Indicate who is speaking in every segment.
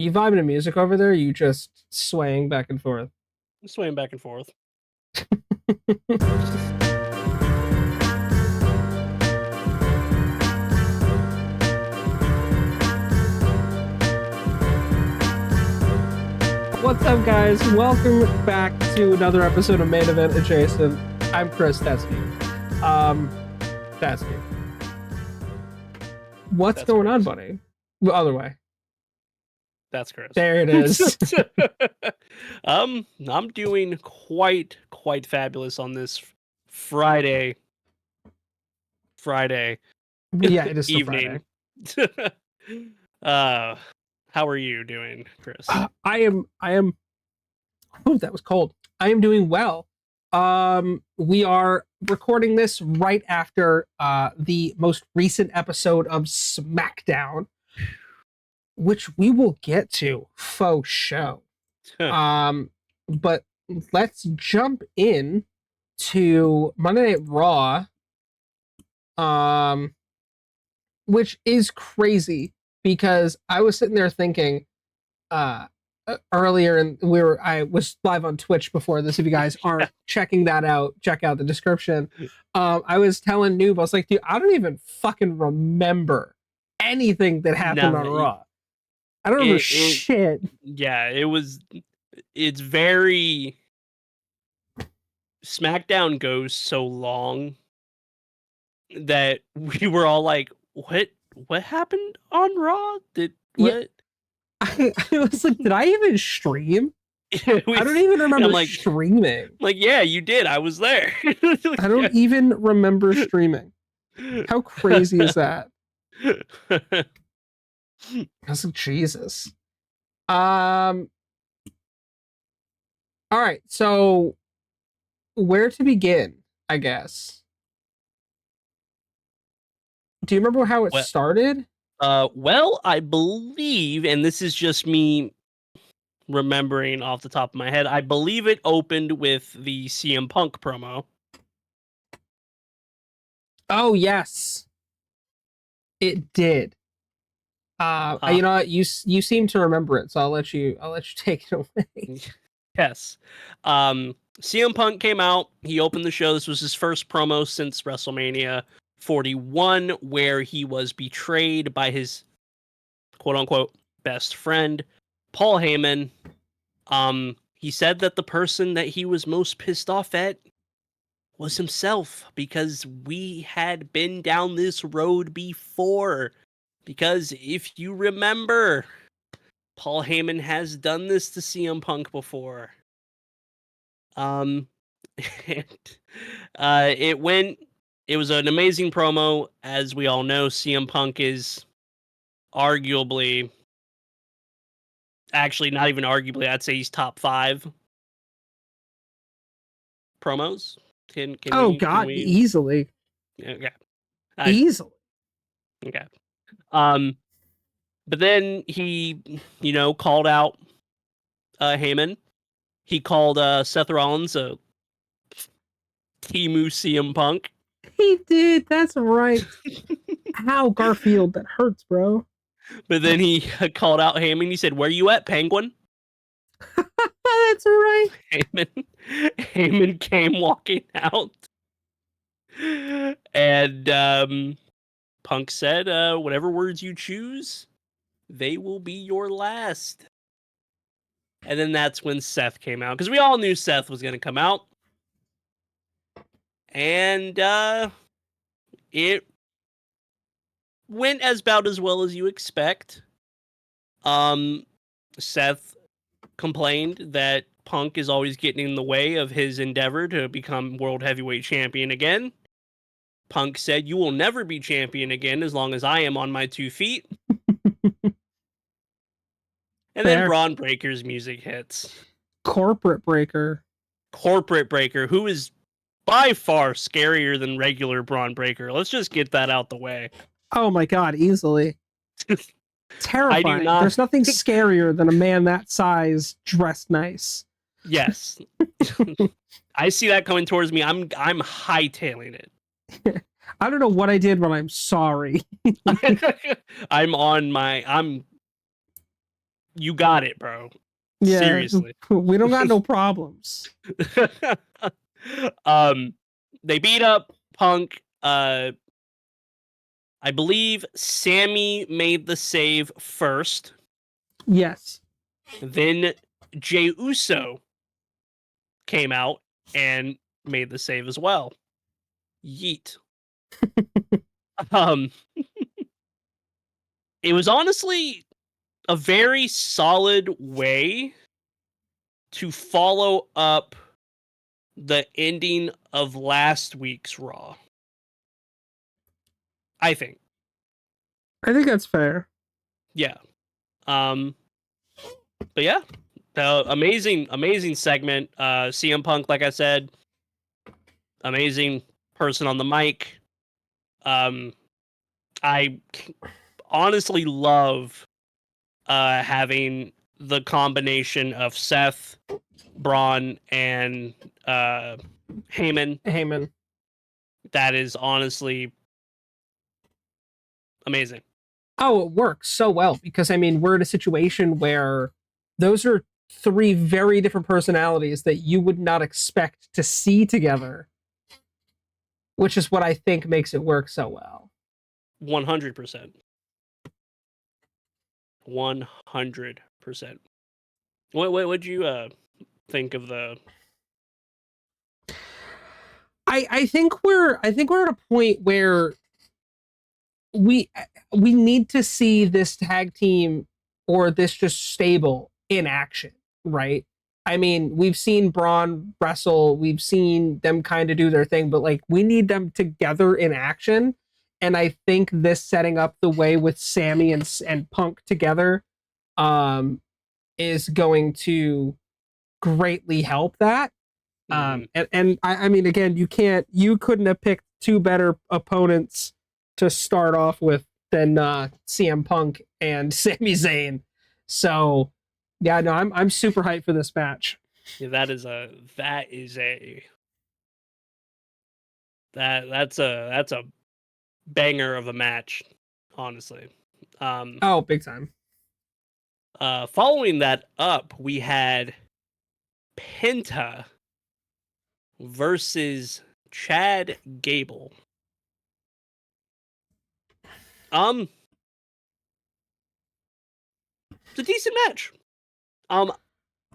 Speaker 1: You vibing to music over there? Or you just swaying back and forth?
Speaker 2: I'm swaying back and forth.
Speaker 1: What's up, guys? Welcome back to another episode of Main Event Adjacent. I'm Chris. That's Steve. That's Steve. What's
Speaker 2: That's
Speaker 1: going on,
Speaker 2: Chris.
Speaker 1: buddy? The other way.
Speaker 2: That's Chris.
Speaker 1: There it is.
Speaker 2: I'm doing quite fabulous on this Friday
Speaker 1: Yeah, it is still
Speaker 2: evening. How are you doing, Chris?
Speaker 1: I am. Oh, that was cold. I am doing well. We are recording this right after the most recent episode of SmackDown, which we will get to faux show. But let's jump in to Monday Night Raw, which is crazy because I was sitting there thinking, earlier, and I was live on Twitch before this. If you guys aren't checking that out, check out the description. I was telling Noob, I was like, dude, I don't even fucking remember anything that happened on Raw. I don't remember shit.
Speaker 2: Yeah, it's very SmackDown goes so long that we were all like, what happened on Raw? What?
Speaker 1: Yeah. I was like, did I even stream? I don't even remember streaming.
Speaker 2: Like, yeah, you did. I was there.
Speaker 1: I don't even remember streaming. How crazy is that? I was like, Jesus. All right, so where to begin, I guess. Do you remember how it started?
Speaker 2: Well, I believe, and this is just me remembering off the top of my head, I believe it opened with the CM Punk promo.
Speaker 1: Oh, yes. It did. You know what? You seem to remember it, so I'll let you take it away.
Speaker 2: Yes. CM Punk came out. He opened the show. This was his first promo since WrestleMania 41, where he was betrayed by his quote-unquote best friend, Paul Heyman. He said that the person that he was most pissed off at was himself, because we had been down this road before. Because if you remember, Paul Heyman has done this to CM Punk before. And, it was an amazing promo. As we all know, CM Punk is arguably, actually not even arguably, I'd say he's top 5 promos.
Speaker 1: Easily.
Speaker 2: Okay.
Speaker 1: Easily.
Speaker 2: Okay. But then he, called out Heyman. He called Seth Rollins a Timu CM Punk.
Speaker 1: He did. That's right. Ow, Garfield, that hurts, bro.
Speaker 2: But then he called out Heyman. He said, "Where you at, Penguin?"
Speaker 1: That's right.
Speaker 2: Heyman came walking out, and Punk said, "Whatever words you choose, they will be your last." And then that's when Seth came out, because we all knew Seth was going to come out. And it went about as well as you expect. Seth complained that Punk is always getting in the way of his endeavor to become World Heavyweight Champion again. Punk said, "You will never be champion again as long as I am on my 2 feet." And then Braun Breaker's music hits.
Speaker 1: Corporate Breaker,
Speaker 2: who is by far scarier than regular Braun Breaker. Let's just get that out the way.
Speaker 1: Oh my god, easily. Terrifying. There's nothing scarier than a man that size dressed nice.
Speaker 2: Yes. I see that coming towards me. I'm hightailing it.
Speaker 1: I don't know what I did, but I'm sorry.
Speaker 2: I'm you got it, bro.
Speaker 1: Yeah,
Speaker 2: Seriously.
Speaker 1: we don't got no problems.
Speaker 2: They beat up Punk. I believe Sammy made the save first.
Speaker 1: Yes.
Speaker 2: Then Jey Uso came out and made the save as well. Yeet. um, it was honestly a very solid way to follow up the ending of last week's Raw. I think.
Speaker 1: I think that's fair.
Speaker 2: Yeah. But yeah, amazing segment. CM Punk, like I said, amazing person on the mic. I honestly love having the combination of Seth, Braun, and Heyman.
Speaker 1: Heyman.
Speaker 2: That is honestly amazing.
Speaker 1: Oh, it works so well because I mean we're in a situation where those are three very different personalities that you would not expect to see together, which is what I think makes it work so well.
Speaker 2: 100%. 100%. What would you think of the?
Speaker 1: I think we're at a point where we we need to see this tag team or this just stable in action, right? I mean, we've seen Braun wrestle, we've seen them kind of do their thing, but like we need them together in action. And I think this setting up the way with Sammy and Punk together um is going to greatly help that. And I mean, again, you couldn't have picked two better opponents to start off with than CM Punk and Sami Zayn. So, yeah, no, I'm super hyped for this match.
Speaker 2: Yeah, that's a banger of a match, honestly.
Speaker 1: Oh, big time.
Speaker 2: Following that up, we had Penta versus Chad Gable. It's a decent match.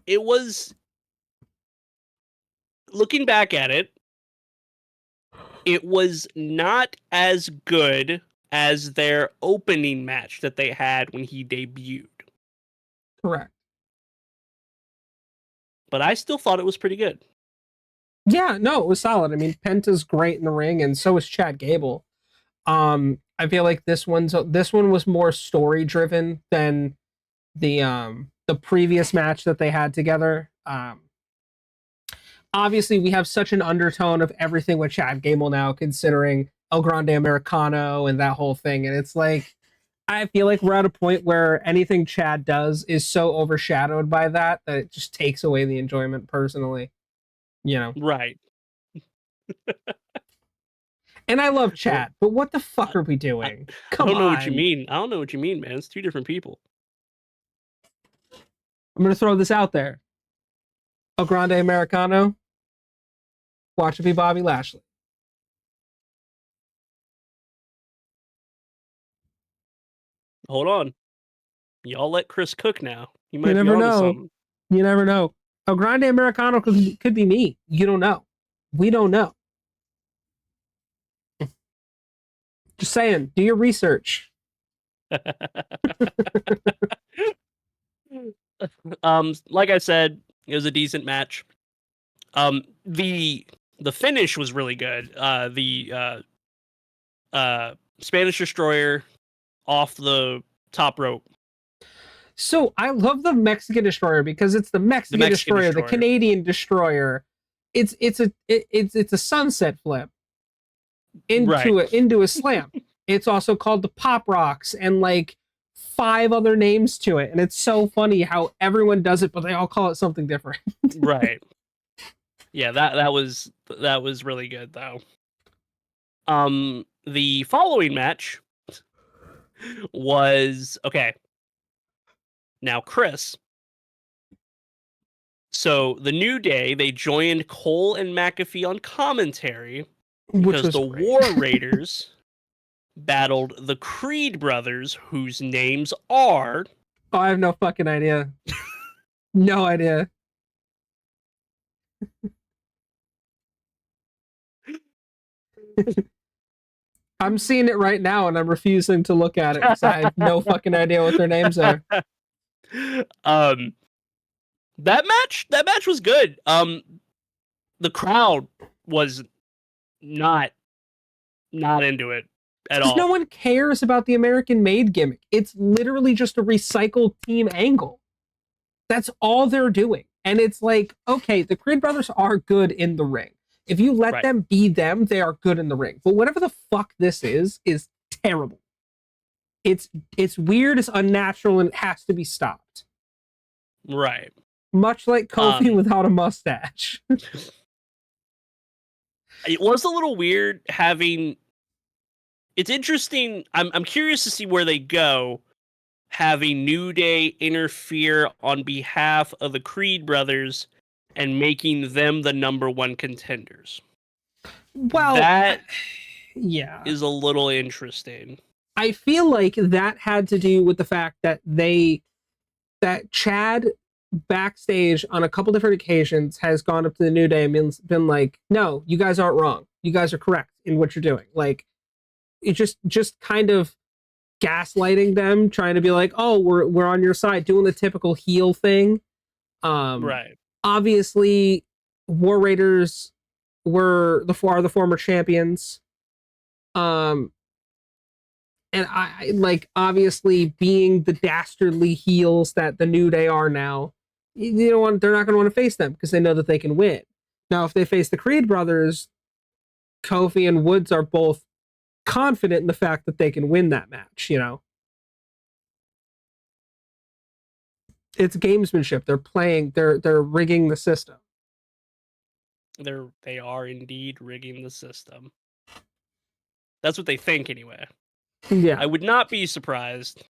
Speaker 2: It was, looking back at it, it was not as good as their opening match that they had when he debuted.
Speaker 1: Correct.
Speaker 2: But I still thought it was pretty good.
Speaker 1: Yeah, no, it was solid. I mean, Penta's great in the ring, and so is Chad Gable. I feel like this one was more story driven than the previous match that they had together. Obviously we have such an undertone of everything with Chad Gable now, considering El Grande Americano and that whole thing, and it's like I feel like we're at a point where anything Chad does is so overshadowed by that that it just takes away the enjoyment personally, you know.
Speaker 2: Right.
Speaker 1: And I love
Speaker 2: Well,
Speaker 1: Chad, but what the fuck are we
Speaker 2: I
Speaker 1: doing?
Speaker 2: I
Speaker 1: Come
Speaker 2: don't know what you
Speaker 1: on.
Speaker 2: mean. I don't know what you mean, man. It's two different people.
Speaker 1: I'm gonna throw this out there. El Grande Americano, watch it be Bobby Lashley.
Speaker 2: Hold on. Y'all let Chris cook now. He
Speaker 1: You
Speaker 2: might be
Speaker 1: never
Speaker 2: onto
Speaker 1: know.
Speaker 2: something.
Speaker 1: You never know. El Grande Americano could be me. You don't know. We don't know. Just saying, do your research.
Speaker 2: Like I said, it was a decent match. The finish was really good. The Spanish Destroyer off the top rope.
Speaker 1: So I love the Mexican Destroyer because it's the Mexican Destroyer, the Canadian Destroyer. It's a sunset flip into a slam. It's also called the Pop Rocks and like 5 other names to it, and it's so funny how everyone does it, but they all call it something different.
Speaker 2: Right. Yeah, that was really good though. The following match was okay. Now, Chris. So the New Day, they joined Cole and McAfee on commentary
Speaker 1: Which
Speaker 2: because
Speaker 1: was
Speaker 2: the
Speaker 1: great.
Speaker 2: War Raiders battled the Creed brothers, whose names are.
Speaker 1: Oh, I have no fucking idea. No idea. I'm seeing it right now and I'm refusing to look at it because I have no fucking idea what their names are.
Speaker 2: um, that match was good. The crowd was not into it at
Speaker 1: Because no
Speaker 2: all.
Speaker 1: one cares about the American Made gimmick. It's literally just a recycled team angle. That's all they're doing. And it's like, okay, the Creed brothers are good in the ring. If you let
Speaker 2: Right.
Speaker 1: them be them, they are good in the ring. But whatever the fuck this is terrible. It's weird, it's unnatural, and it has to be stopped.
Speaker 2: Right.
Speaker 1: Much like Kofi without a mustache.
Speaker 2: It was a little weird having. It's interesting. I'm curious to see where they go, having New Day interfere on behalf of the Creed brothers and making them the number one contenders.
Speaker 1: Well,
Speaker 2: that
Speaker 1: yeah,
Speaker 2: is a little interesting.
Speaker 1: I feel like that had to do with the fact that Chad backstage on a couple different occasions has gone up to the New Day and been like, no, you guys aren't wrong. You guys are correct in what you're doing. Like, it just kind of gaslighting them, trying to be like, oh, we're on your side, doing the typical heel thing.
Speaker 2: Right.
Speaker 1: Obviously, War Raiders are the former champions. And I like, obviously, being the dastardly heels that the New Day are now, you know what, they're not going to want to face them because they know that they can win. Now, if they face the Creed brothers, Kofi and Woods are both confident in the fact that they can win that match, you know? It's gamesmanship. They're playing, they're rigging the system.
Speaker 2: They are indeed rigging the system. That's what they think anyway.
Speaker 1: Yeah.
Speaker 2: I would not be surprised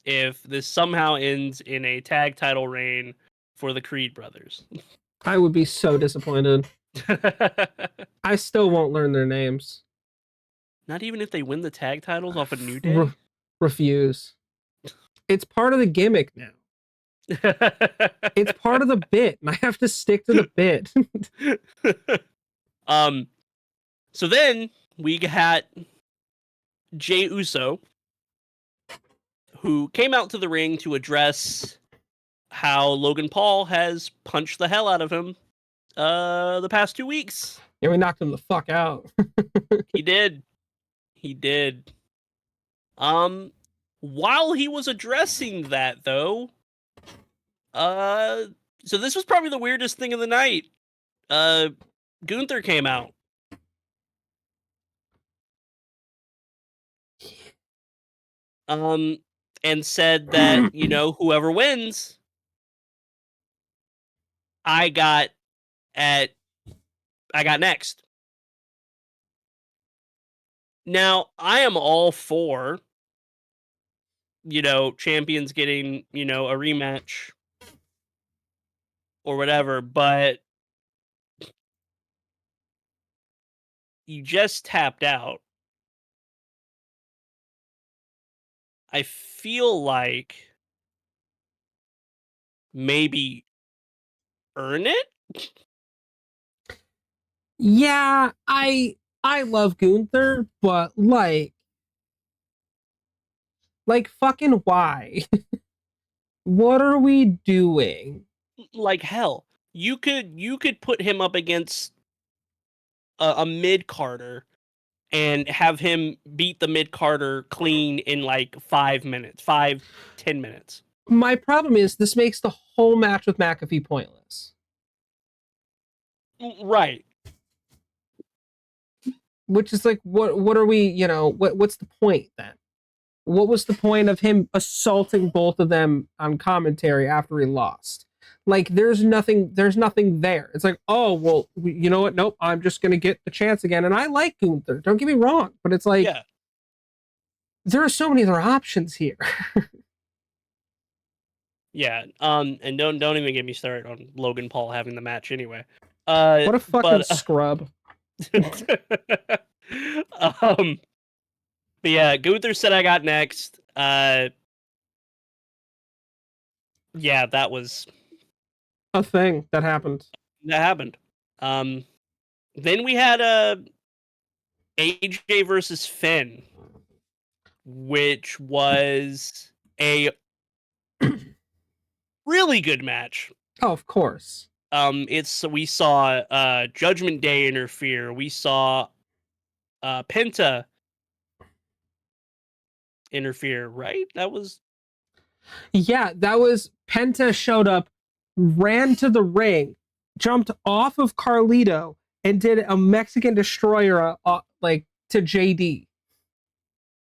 Speaker 2: if this somehow ends in a tag title reign for the Creed brothers.
Speaker 1: I would be so disappointed. I still won't learn their names.
Speaker 2: Not even if they win the tag titles off a New Day?
Speaker 1: Refuse. It's part of the gimmick now. It's part of the bit, and I have to stick to the bit.
Speaker 2: So then we got Jey Uso, who came out to the ring to address how Logan Paul has punched the hell out of him the past 2 weeks.
Speaker 1: Yeah, we knocked him the fuck out.
Speaker 2: He did. While he was addressing that, though, so this was probably the weirdest thing of the night. Gunther came out. And said that, you know, whoever wins, I got next. Now, I am all for, you know, champions getting, you know, a rematch or whatever, but you just tapped out. I feel like maybe earn it?
Speaker 1: Yeah, I love Gunther, but like fucking why? What are we doing?
Speaker 2: Like hell. You could put him up against a mid-carder and have him beat the mid-carder clean in like 5 minutes, 5-10 minutes.
Speaker 1: My problem is this makes the whole match with McAfee pointless.
Speaker 2: Right.
Speaker 1: Which is like, what are we, you know, what's the point then? What was the point of him assaulting both of them on commentary after he lost? Like, there's nothing there. It's like, oh, well, you know what? Nope, I'm just going to get the chance again. And I like Gunther, don't get me wrong, but it's like, yeah, there are so many other options here.
Speaker 2: Yeah. And don't even get me started on Logan Paul having the match anyway.
Speaker 1: What a fucking
Speaker 2: But
Speaker 1: scrub.
Speaker 2: um, but yeah, Gunther said I got next. Yeah, that
Speaker 1: A thing that happened.
Speaker 2: happened. Um, then we had AJ versus Finn, which was a really good match.
Speaker 1: Oh, of course.
Speaker 2: We saw Judgment Day interfere. We saw Penta interfere. Right? That was
Speaker 1: Yeah, that was Penta showed up, ran to the ring, jumped off of Carlito, and did a Mexican destroyer like to JD.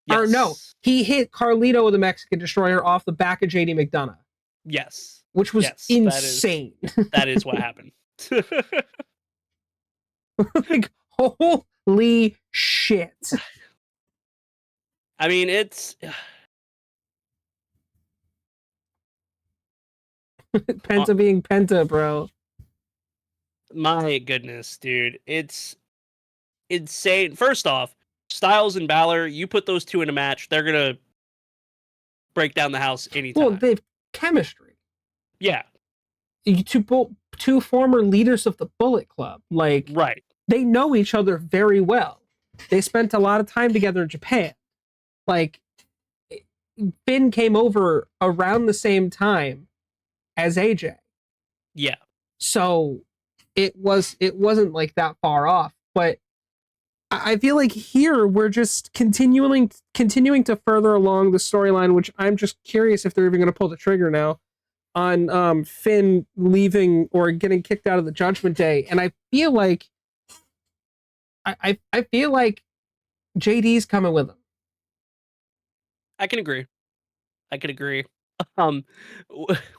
Speaker 1: Or no,
Speaker 2: yes,
Speaker 1: he hit Carlito with a Mexican destroyer off the back of JD McDonough,
Speaker 2: yes,
Speaker 1: which was
Speaker 2: yes.
Speaker 1: insane.
Speaker 2: That is what happened.
Speaker 1: Like, holy shit.
Speaker 2: I mean, it's
Speaker 1: Penta being Penta, bro.
Speaker 2: my goodness, dude. It's insane. First off, Styles and Balor, you put those two in a match, they're gonna break down the house
Speaker 1: Well,
Speaker 2: anytime.
Speaker 1: they've chemistry.
Speaker 2: Yeah,
Speaker 1: Two former leaders of the Bullet Club. Like,
Speaker 2: right.
Speaker 1: they know each other very well. They spent a lot of time together in Japan. Like, Finn came over around the same time as AJ.
Speaker 2: Yeah.
Speaker 1: So it wasn't like that far off. But I feel like here we're just continuing to further along the storyline, which I'm just curious if they're even gonna pull the trigger now on Finn leaving or getting kicked out of the Judgment Day. And I feel like I feel like JD's coming with him.
Speaker 2: I can agree. I can agree. Um,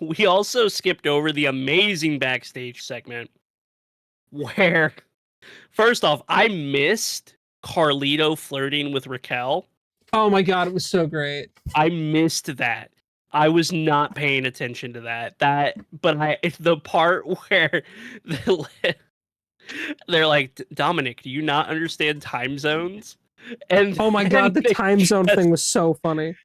Speaker 2: we also skipped over the amazing backstage segment where, first off, I missed Carlito flirting with Raquel.
Speaker 1: Oh my god, it was so great.
Speaker 2: I missed that. I was not paying attention to that. But it's the part where they're like, Dominic, do you not understand time zones? And
Speaker 1: Oh my
Speaker 2: then
Speaker 1: god, the time zone thing was so funny.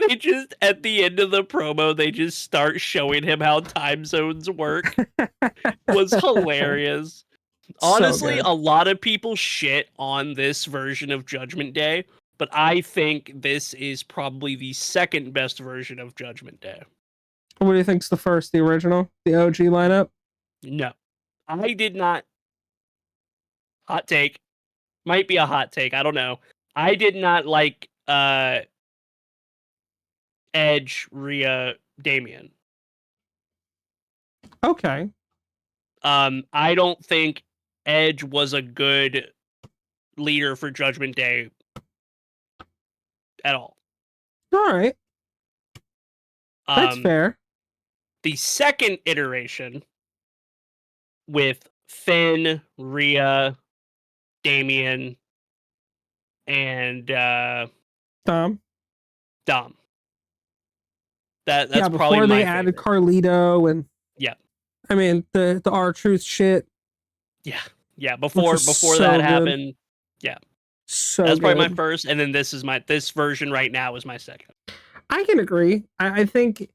Speaker 2: they just at the end of the promo, they just start showing him how time zones work. Was hilarious.
Speaker 1: So
Speaker 2: Honestly,
Speaker 1: good.
Speaker 2: a lot of people shit on this version of Judgment Day, but I think this is probably the second best version of Judgment Day.
Speaker 1: What do you think's the first, the original, the OG lineup?
Speaker 2: No, I did not. Hot take. Might be a hot take. I don't know. I did not like Edge, Rhea, Damien.
Speaker 1: Okay.
Speaker 2: I don't think Edge was a good leader for Judgment Day at all.
Speaker 1: All right. That's
Speaker 2: Um,
Speaker 1: fair.
Speaker 2: the second iteration with Finn, Rhea, Damien, and
Speaker 1: Tom.
Speaker 2: Dom. That's
Speaker 1: Yeah,
Speaker 2: probably
Speaker 1: before they
Speaker 2: my
Speaker 1: added
Speaker 2: favorite.
Speaker 1: Carlito and
Speaker 2: Yeah,
Speaker 1: I mean the R-Truth shit,
Speaker 2: yeah.
Speaker 1: which
Speaker 2: Before
Speaker 1: was
Speaker 2: before that
Speaker 1: so good.
Speaker 2: happened, yeah,
Speaker 1: So
Speaker 2: that's probably my
Speaker 1: good.
Speaker 2: first, and then this version right now is my second.
Speaker 1: I can agree. I think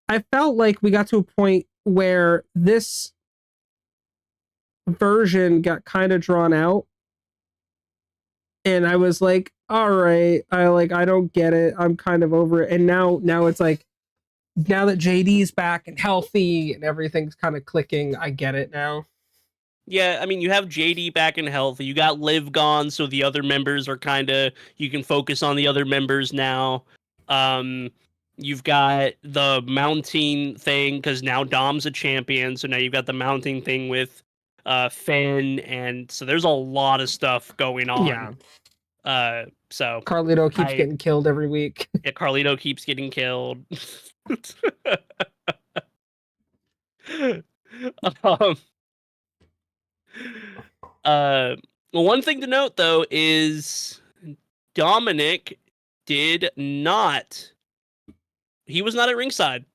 Speaker 1: I felt like we got to a point where this version got kind of drawn out and I was like, all right, I don't get it. I'm kind of over it. And now it's like now that JD's back and healthy and everything's kind of clicking, I get it now.
Speaker 2: Yeah, I mean, you have JD back in health. You got Liv gone, so the other members are kind of you can focus on the other members now. Um, you've got the mounting thing because now Dom's a champion, so now you've got the mounting thing with Finn, and so there's a lot of stuff going on.
Speaker 1: Yeah.
Speaker 2: So
Speaker 1: Carlito keeps
Speaker 2: I
Speaker 1: getting killed every week.
Speaker 2: yeah, Carlito keeps getting killed. um, Uh, one thing to note though is Dominic did not He was not at ringside.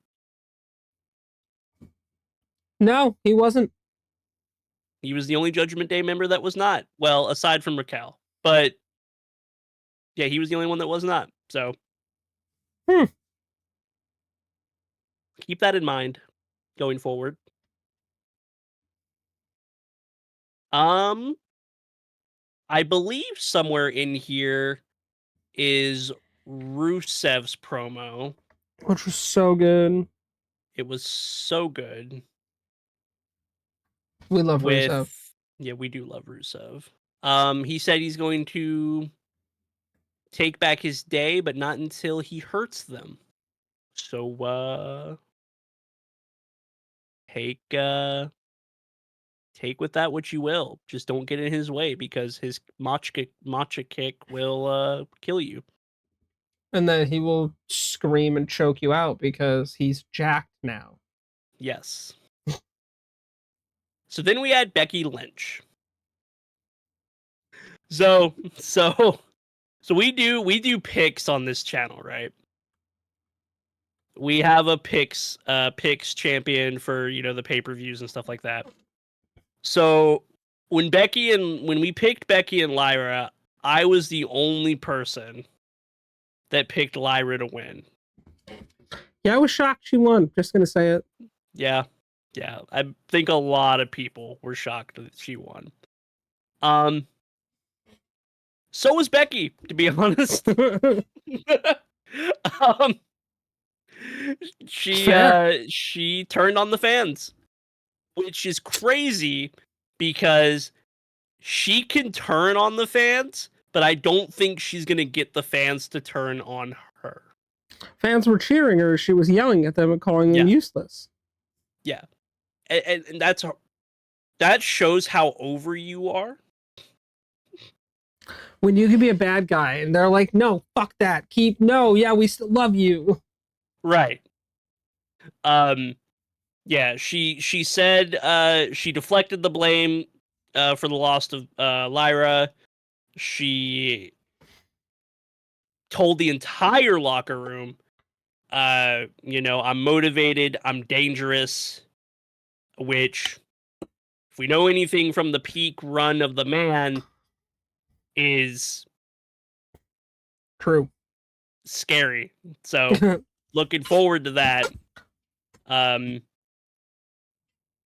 Speaker 1: No, he wasn't.
Speaker 2: He was the only Judgment Day member that was not. Well, aside from Raquel. But yeah, he was the only one that was not. So
Speaker 1: Hmm.
Speaker 2: keep that in mind going forward. I believe somewhere in here is Rusev's promo.
Speaker 1: Which was so good.
Speaker 2: It was so good.
Speaker 1: We love Rusev.
Speaker 2: Yeah, we do love Rusev. He said he's going to take back his day, but not until he hurts them. So take with that what you will. Just don't get in his way because his matcha kick will kill you.
Speaker 1: And then he will scream and choke you out because he's jacked now.
Speaker 2: Yes. So then we had Becky Lynch. So we do picks on this channel, right? We have a picks champion for, the pay-per-views and stuff like that. So when we picked Becky and Lyra, I was the only person that picked Lyra to win.
Speaker 1: Yeah, I was shocked she won. Just gonna say it.
Speaker 2: Yeah. I think a lot of people were shocked that she won. So was Becky, to be honest. She turned on the fans, which is crazy because she can turn on the fans, but I don't think she's gonna get the fans to turn on her.
Speaker 1: Fans were cheering her. She was yelling at them and calling them useless.
Speaker 2: Yeah, and that shows how over you are.
Speaker 1: When you can be a bad guy and they're like, no, fuck that. We still love you.
Speaker 2: Right. Yeah, she said she deflected the blame for the loss of Lyra. She told the entire locker room, I'm motivated, I'm dangerous, which, if we know anything from the peak run of the man, is
Speaker 1: True.
Speaker 2: scary. So looking forward to that.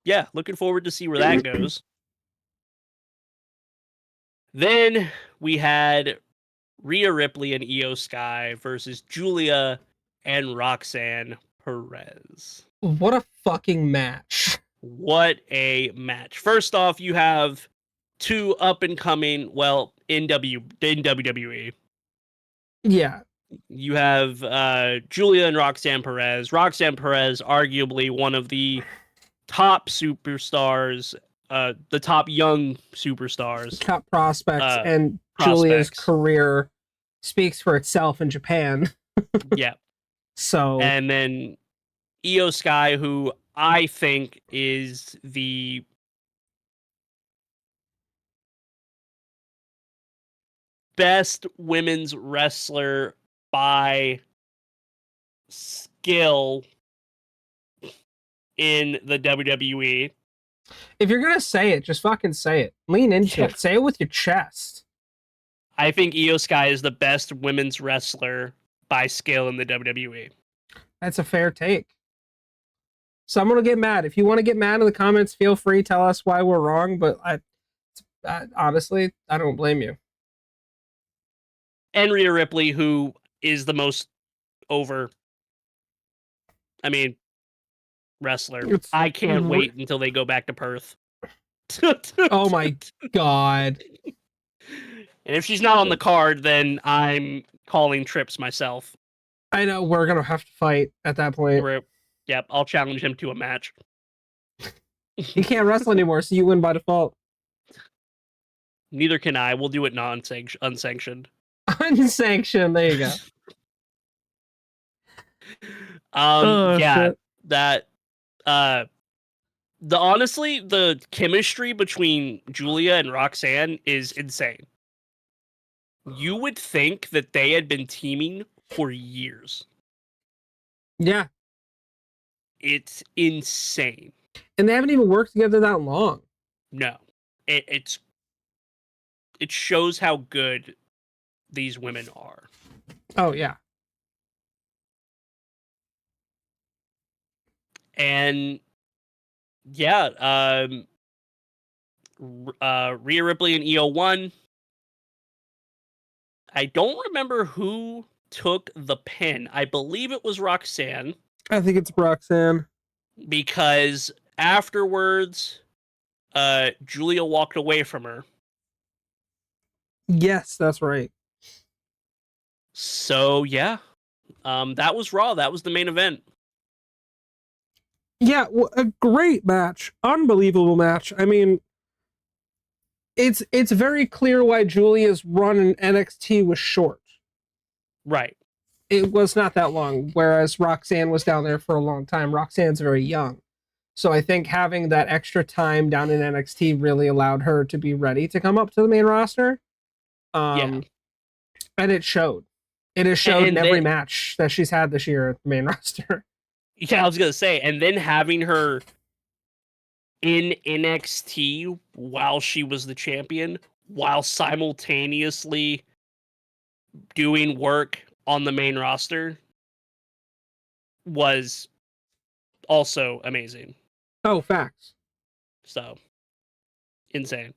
Speaker 2: Yeah, looking forward to see where that goes. Then we had Rhea Ripley and Io Sky versus Julia and Roxanne Perez.
Speaker 1: What a fucking match.
Speaker 2: What a match. First off, you have two up and coming, in WWE.
Speaker 1: Yeah.
Speaker 2: You have Julia and Roxanne Perez. Roxanne Perez, arguably one of the top superstars, the top young superstars.
Speaker 1: Top prospects, and Julia's career speaks for itself in Japan.
Speaker 2: Yeah.
Speaker 1: So.
Speaker 2: And then Io Sky, who I think is the best women's wrestler by skill in the WWE.
Speaker 1: If you're gonna say it, just fucking say it. Lean into it. Say it with your chest.
Speaker 2: I think Io Sky is the best women's wrestler by skill in the WWE.
Speaker 1: That's a fair take. Someone will get mad. If you want to get mad in the comments, feel free. Tell us why we're wrong. But I honestly, I don't blame you.
Speaker 2: And Rhea Ripley, who is the most over, wrestler. I can't wait until they go back to Perth.
Speaker 1: Oh my god.
Speaker 2: And if she's not on the card, then I'm calling trips myself.
Speaker 1: I know, we're gonna have to fight at that point.
Speaker 2: Yep, I'll challenge him to a match.
Speaker 1: He can't wrestle anymore, so you win by default.
Speaker 2: Neither can I. We'll do it unsanctioned.
Speaker 1: Unsanctioned, there you go.
Speaker 2: Shit. That honestly, the chemistry between Julia and Roxanne is insane. You would think that they had been teaming for years.
Speaker 1: Yeah.
Speaker 2: It's insane.
Speaker 1: And they haven't even worked together that long.
Speaker 2: No, it shows how good these women are.
Speaker 1: Oh, yeah.
Speaker 2: And yeah, Rhea Ripley and EO won. I don't remember who took the pin. I believe it was Roxanne.
Speaker 1: I think it's Roxanne.
Speaker 2: Because afterwards, Julia walked away from her.
Speaker 1: Yes, that's right.
Speaker 2: So yeah, that was Raw. That was the main event.
Speaker 1: Yeah, well, a great match. Unbelievable match. I mean, it's very clear why Julia's run in NXT was short.
Speaker 2: Right.
Speaker 1: It was not that long, whereas Roxanne was down there for a long time. Roxanne's very young. So I think having that extra time down in NXT really allowed her to be ready to come up to the main roster.
Speaker 2: Yeah.
Speaker 1: And it showed. It has showed in
Speaker 2: And
Speaker 1: every
Speaker 2: then,
Speaker 1: match that she's had this year at the main roster.
Speaker 2: yeah, I was gonna say, and then having her in NXT while she was the champion, while simultaneously doing work on the main roster, was also amazing.
Speaker 1: Oh, facts.
Speaker 2: So insane.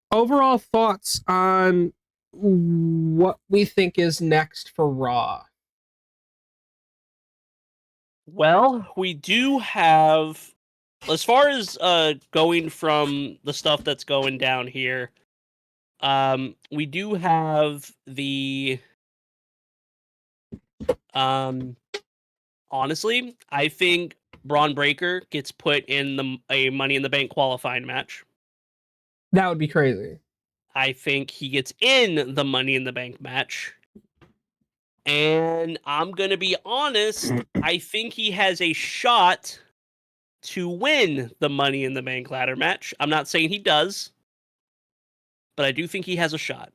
Speaker 1: Overall thoughts on what we think is next for Raw.
Speaker 2: Well, we do have, as far as going from the stuff that's going down here, we do have the honestly, I think Braun Breaker gets put in a Money in the Bank qualifying match.
Speaker 1: That would be crazy.
Speaker 2: I think he gets in the Money in the Bank match. And I'm going to be honest, I think he has a shot to win the Money in the Bank ladder match. I'm not saying he does, but I do think he has a shot.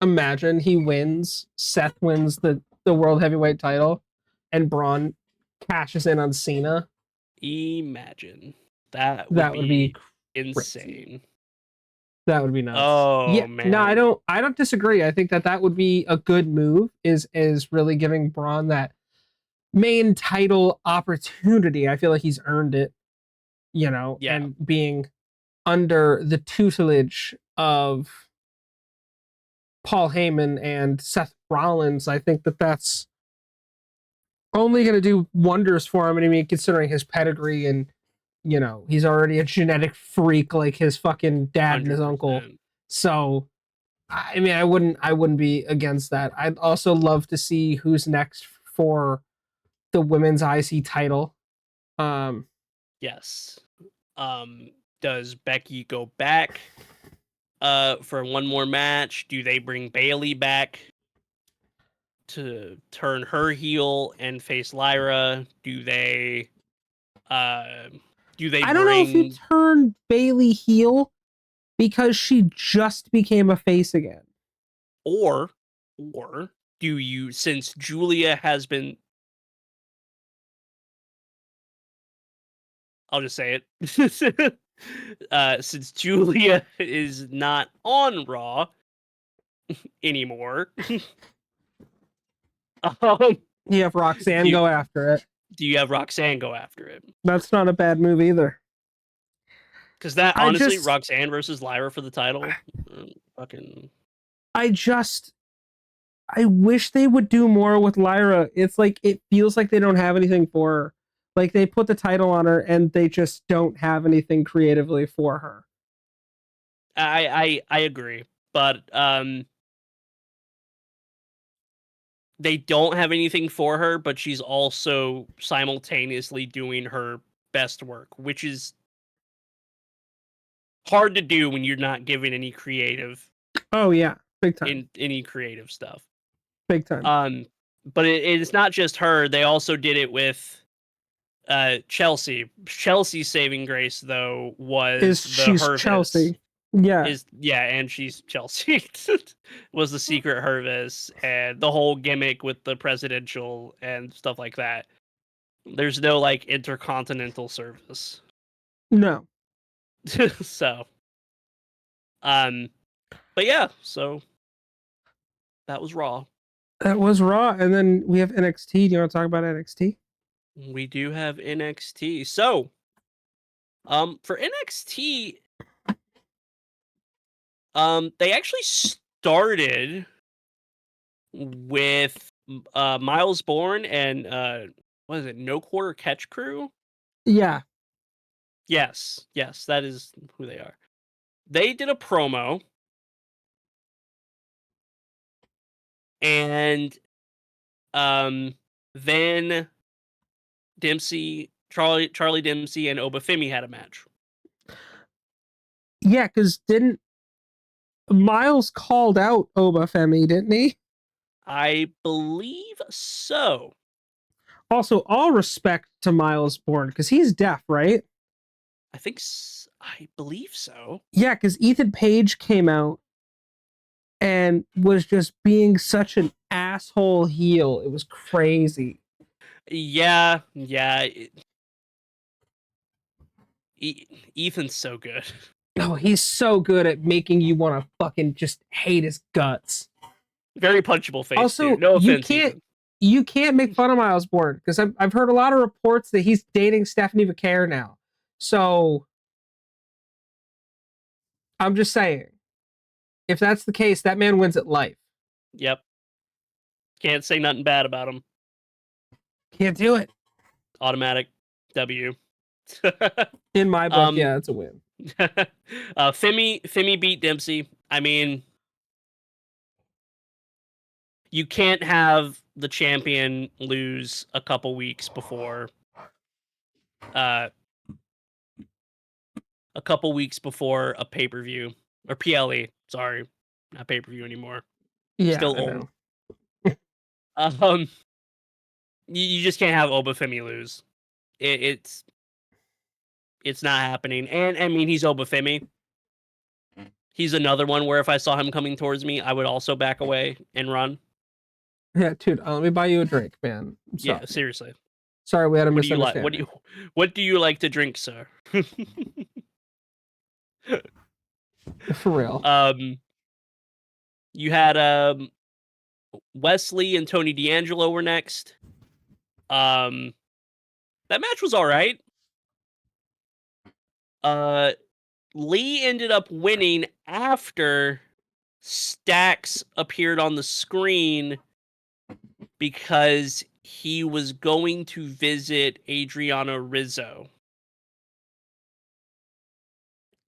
Speaker 1: Imagine he wins, Seth wins the World Heavyweight title, and Braun cashes in on Cena.
Speaker 2: Imagine. That would
Speaker 1: That would be
Speaker 2: be
Speaker 1: crazy.
Speaker 2: insane.
Speaker 1: That would be nuts.
Speaker 2: Oh,
Speaker 1: yeah,
Speaker 2: man.
Speaker 1: no, I don't disagree. I think that would be a good move. Is really giving Braun that main title opportunity. I feel like he's earned it,
Speaker 2: Yeah.
Speaker 1: and being under the tutelage of Paul Heyman and Seth Rollins, I think that that's only going to do wonders for him. And I mean, considering his pedigree and he's already a genetic freak like his fucking dad and his uncle.
Speaker 2: 100%.
Speaker 1: So, I mean, I wouldn't be against that. I'd also love to see who's next for the women's IC title.
Speaker 2: Yes. Does Becky go back for one more match? Do they bring Bayley back to turn her heel and face Lyra? Do they
Speaker 1: I don't know if you
Speaker 2: bring
Speaker 1: turn Bayley heel because she just became a face again.
Speaker 2: or do you, since Julia has been, I'll just say it. Since Julia is not on Raw anymore,
Speaker 1: You have Roxanne
Speaker 2: do,
Speaker 1: go after it.
Speaker 2: do you have Roxanne go after it?
Speaker 1: That's not a bad move either.
Speaker 2: Because that, honestly, Roxanne versus Lyra for the title, fucking.
Speaker 1: I wish they would do more with Lyra. It's like it feels like they don't have anything for her. Like they put the title on her and they just don't have anything creatively for her.
Speaker 2: I agree, but they don't have anything for her, but she's also simultaneously doing her best work, which is hard to do when you're not given any creative.
Speaker 1: Oh yeah, big time.
Speaker 2: In any creative stuff,
Speaker 1: big time.
Speaker 2: But it's not just her. They also did it with Chelsea. Chelsea's saving grace, though, was
Speaker 1: She's
Speaker 2: Hervis.
Speaker 1: Chelsea. Yeah.
Speaker 2: And she's Chelsea. Was the secret Hervis and the whole gimmick with the presidential and stuff like that. There's no like intercontinental service.
Speaker 1: No.
Speaker 2: So um but yeah, so that was Raw.
Speaker 1: That was Raw. And then we have NXT. Do you want to talk about NXT?
Speaker 2: We do have NXT. So for NXT, they actually started with Miles Bourne and what is it, No Quarter Catch Crew?
Speaker 1: Yeah.
Speaker 2: Yes, that is who they are. They did a promo, and then Charlie Dempsey, and Obafemi had a match.
Speaker 1: Yeah, because didn't Miles called out Obafemi, didn't he?
Speaker 2: I believe so.
Speaker 1: Also, all respect to Miles Bourne because he's deaf, right?
Speaker 2: I believe so.
Speaker 1: Yeah, because Ethan Page came out and was just being such an asshole heel. It was crazy.
Speaker 2: Yeah. Ethan's so good.
Speaker 1: Oh, he's so good at making you want to fucking just hate his guts.
Speaker 2: Very punchable face too.
Speaker 1: Also,
Speaker 2: No offense, Ethan.
Speaker 1: You can't make fun of Miles Bourne because I've heard a lot of reports that he's dating Stephanie McCare now. So I'm just saying, if that's the case, that man wins at life.
Speaker 2: Yep. Can't say nothing bad about him.
Speaker 1: Can't do it.
Speaker 2: Automatic W.
Speaker 1: In my book, yeah, it's a win.
Speaker 2: Femi beat Dempsey. I mean, you can't have the champion lose a couple weeks before a a pay-per-view or PLE. Sorry, not pay-per-view anymore.
Speaker 1: Yeah,
Speaker 2: Still
Speaker 1: I
Speaker 2: old.
Speaker 1: know.
Speaker 2: You just can't have Obafemi lose. It's not happening. And I mean, he's Obafemi. He's another one where if I saw him coming towards me, I would also back away and run.
Speaker 1: Yeah, dude, let me buy you a drink, man.
Speaker 2: Yeah, seriously.
Speaker 1: Sorry, we had a
Speaker 2: What do you like?
Speaker 1: misunderstanding.
Speaker 2: What do you like to drink, sir?
Speaker 1: For real.
Speaker 2: You had Wesley and Tony D'Angelo were next. That match was all right. Lee ended up winning after Stax appeared on the screen because he was going to visit Adriana Rizzo.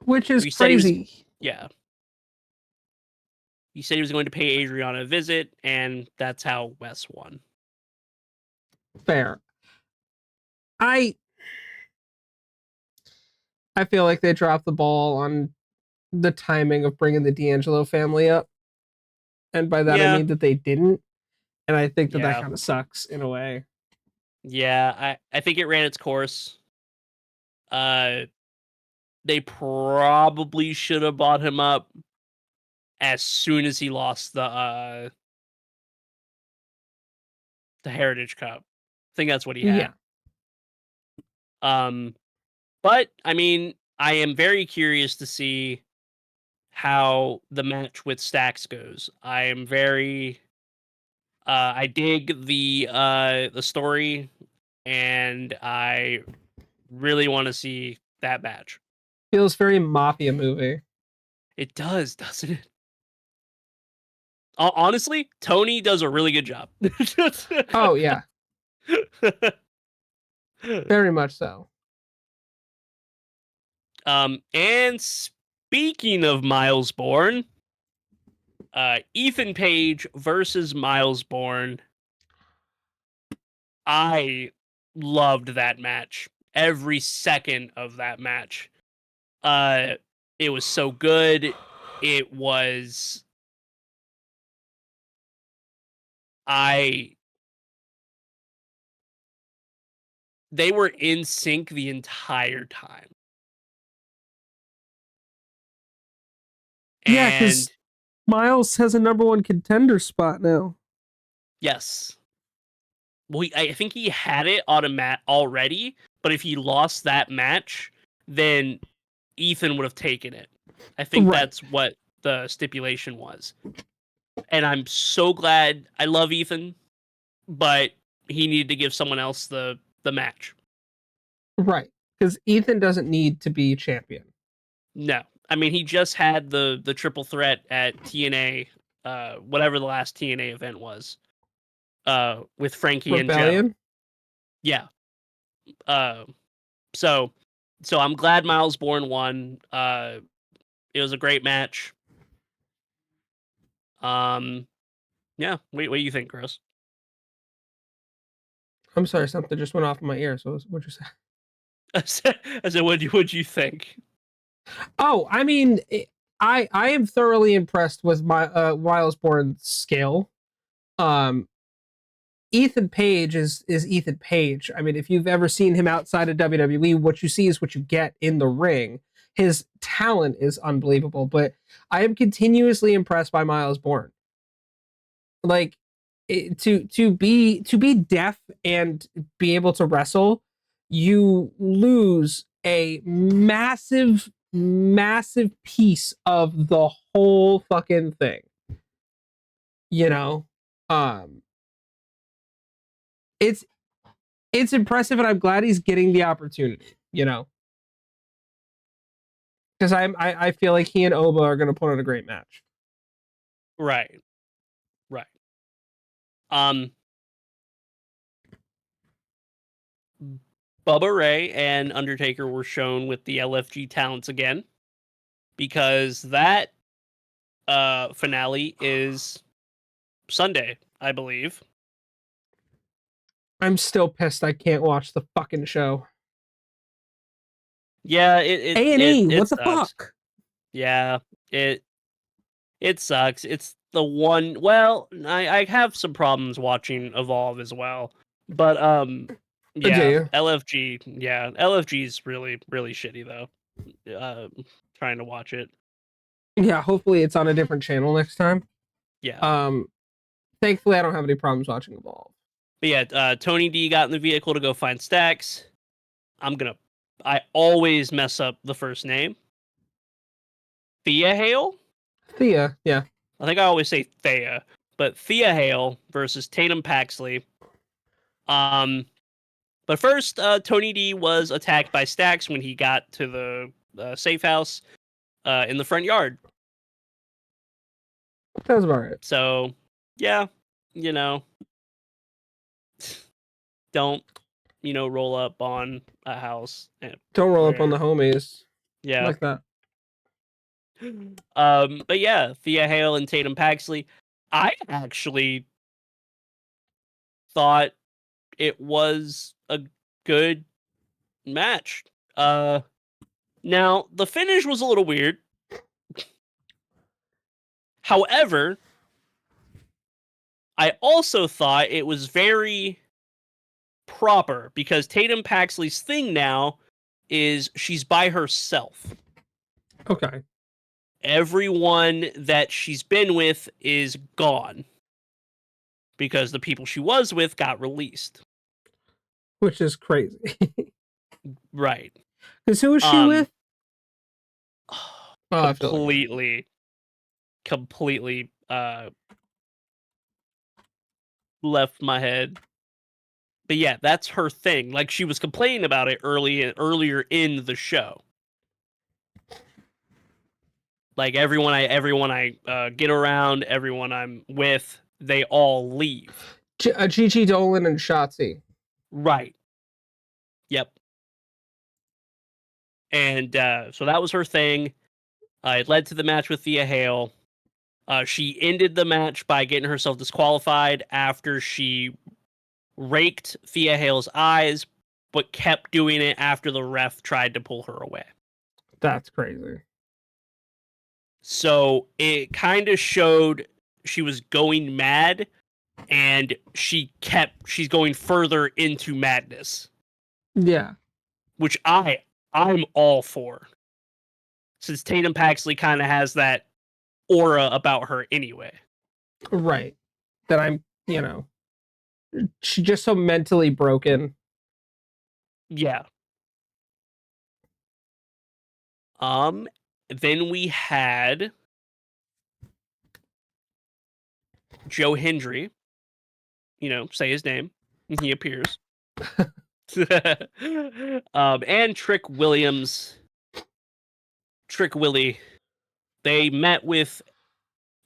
Speaker 1: Which is
Speaker 2: He
Speaker 1: crazy.
Speaker 2: He said he was going to pay Adriana a visit, and that's how Wes won.
Speaker 1: Fair. I feel like they dropped the ball on the timing of bringing the D'Angelo family up. And by that, I mean that they didn't. And I think that kind of sucks in a way.
Speaker 2: Yeah, I think it ran its course. They probably should have bought him up as soon as he lost the Heritage Cup. I think that's what he had. Yeah. But I mean, I am very curious to see how the match with Stax goes. I am very I dig the story, and I really want to see that match.
Speaker 1: Feels very mafia movie.
Speaker 2: It does, doesn't it? Honestly, Tony does a really good job.
Speaker 1: Oh yeah. Very much so.
Speaker 2: And speaking of Miles Bourne, Ethan Page versus Miles Bourne. I loved that match. Every second of that match. It was so good. It was they were in sync the entire time.
Speaker 1: Yeah,
Speaker 2: And
Speaker 1: because Miles has a number one contender spot now.
Speaker 2: yes, well, I think he had it already, but if he lost that match, then Ethan would have taken it. I think
Speaker 1: Right.
Speaker 2: that's what the stipulation was. And I'm so glad. I love Ethan, but he needed to give someone else the match.
Speaker 1: Right. Because Ethan doesn't need to be champion.
Speaker 2: No. I mean, he just had the triple threat at TNA, whatever the last TNA event was, with Frankie and Joe.
Speaker 1: Rebellion?
Speaker 2: Yeah. Uh, so I'm glad Miles Bourne won. It was a great match. Yeah. What do you think, Chris?
Speaker 1: I'm sorry, something just went off in my ear. So what'd you say?
Speaker 2: I said, what'd you think?
Speaker 1: Oh, I mean, I am thoroughly impressed with my Miles Bourne's skill. Um, Ethan Page is Ethan Page. I mean, if you've ever seen him outside of WWE, what you see is what you get in the ring. His talent is unbelievable, but I am continuously impressed by Miles Bourne. Like to be deaf and be able to wrestle, you lose a massive piece of the whole fucking thing. You know, um, it's it's impressive, and I'm glad he's getting the opportunity. You know, because I feel like he and Oba are going to put on a great match.
Speaker 2: Right. Right. Um, Bubba Ray and Undertaker were shown with the LFG talents again, because that finale is Sunday, I believe.
Speaker 1: I'm still pissed I can't watch the fucking show.
Speaker 2: Yeah,
Speaker 1: A&E,
Speaker 2: it
Speaker 1: what the
Speaker 2: sucks.
Speaker 1: fuck?
Speaker 2: Yeah, it sucks. It's the one. Well, I have some problems watching Evolve as well, but
Speaker 1: Do
Speaker 2: yeah,
Speaker 1: you?
Speaker 2: LFG. Yeah, LFG is really shitty though. Trying to watch it.
Speaker 1: Yeah, hopefully it's on a different channel next time.
Speaker 2: Yeah.
Speaker 1: Um, Thankfully I don't have any problems watching Evolve.
Speaker 2: But yeah, Tony D got in the vehicle to go find Stax. I always mess up the first name. Thea Hale?
Speaker 1: Thea, yeah.
Speaker 2: I think I always say Thea, but Thea Hale versus Tatum Paxley. But first, Tony D was attacked by Stax when he got to the safe house in the front yard.
Speaker 1: Sounds about right.
Speaker 2: So, yeah, you know, don't roll up on a house.
Speaker 1: Don't roll up on the
Speaker 2: Where,
Speaker 1: homies
Speaker 2: yeah.
Speaker 1: like that.
Speaker 2: But yeah, Thea Hale and Tatum Paxley. I actually thought it was a good match. Now the finish was a little weird. However, I also thought it was very proper, because Tatum Paxley's thing now is she's by herself.
Speaker 1: Okay.
Speaker 2: Everyone that she's been with is gone, because the people she was with got released.
Speaker 1: Which is crazy.
Speaker 2: Right.
Speaker 1: Because who is she with? Oh, I feel like
Speaker 2: completely left my head. But yeah, that's her thing. Like, she was complaining about it earlier in the show. Like, everyone I get around, everyone I'm with, they all leave.
Speaker 1: Gigi Dolan and Shotzi.
Speaker 2: Right. Yep. And so that was her thing. It led to the match with Thea Hale. She ended the match by getting herself disqualified after she raked Thea Hale's eyes, but kept doing it after the ref tried to pull her away.
Speaker 1: That's crazy.
Speaker 2: So it kind of showed she was going mad, and she's going further into madness.
Speaker 1: Yeah.
Speaker 2: Which I'm all for. Since Tatum Paxley kind of has that aura about her anyway.
Speaker 1: Right. That I'm, she's just so mentally broken.
Speaker 2: Yeah. Then we had Joe Hendry, say his name. He appears. And Trick Williams. Trick Willie. They met with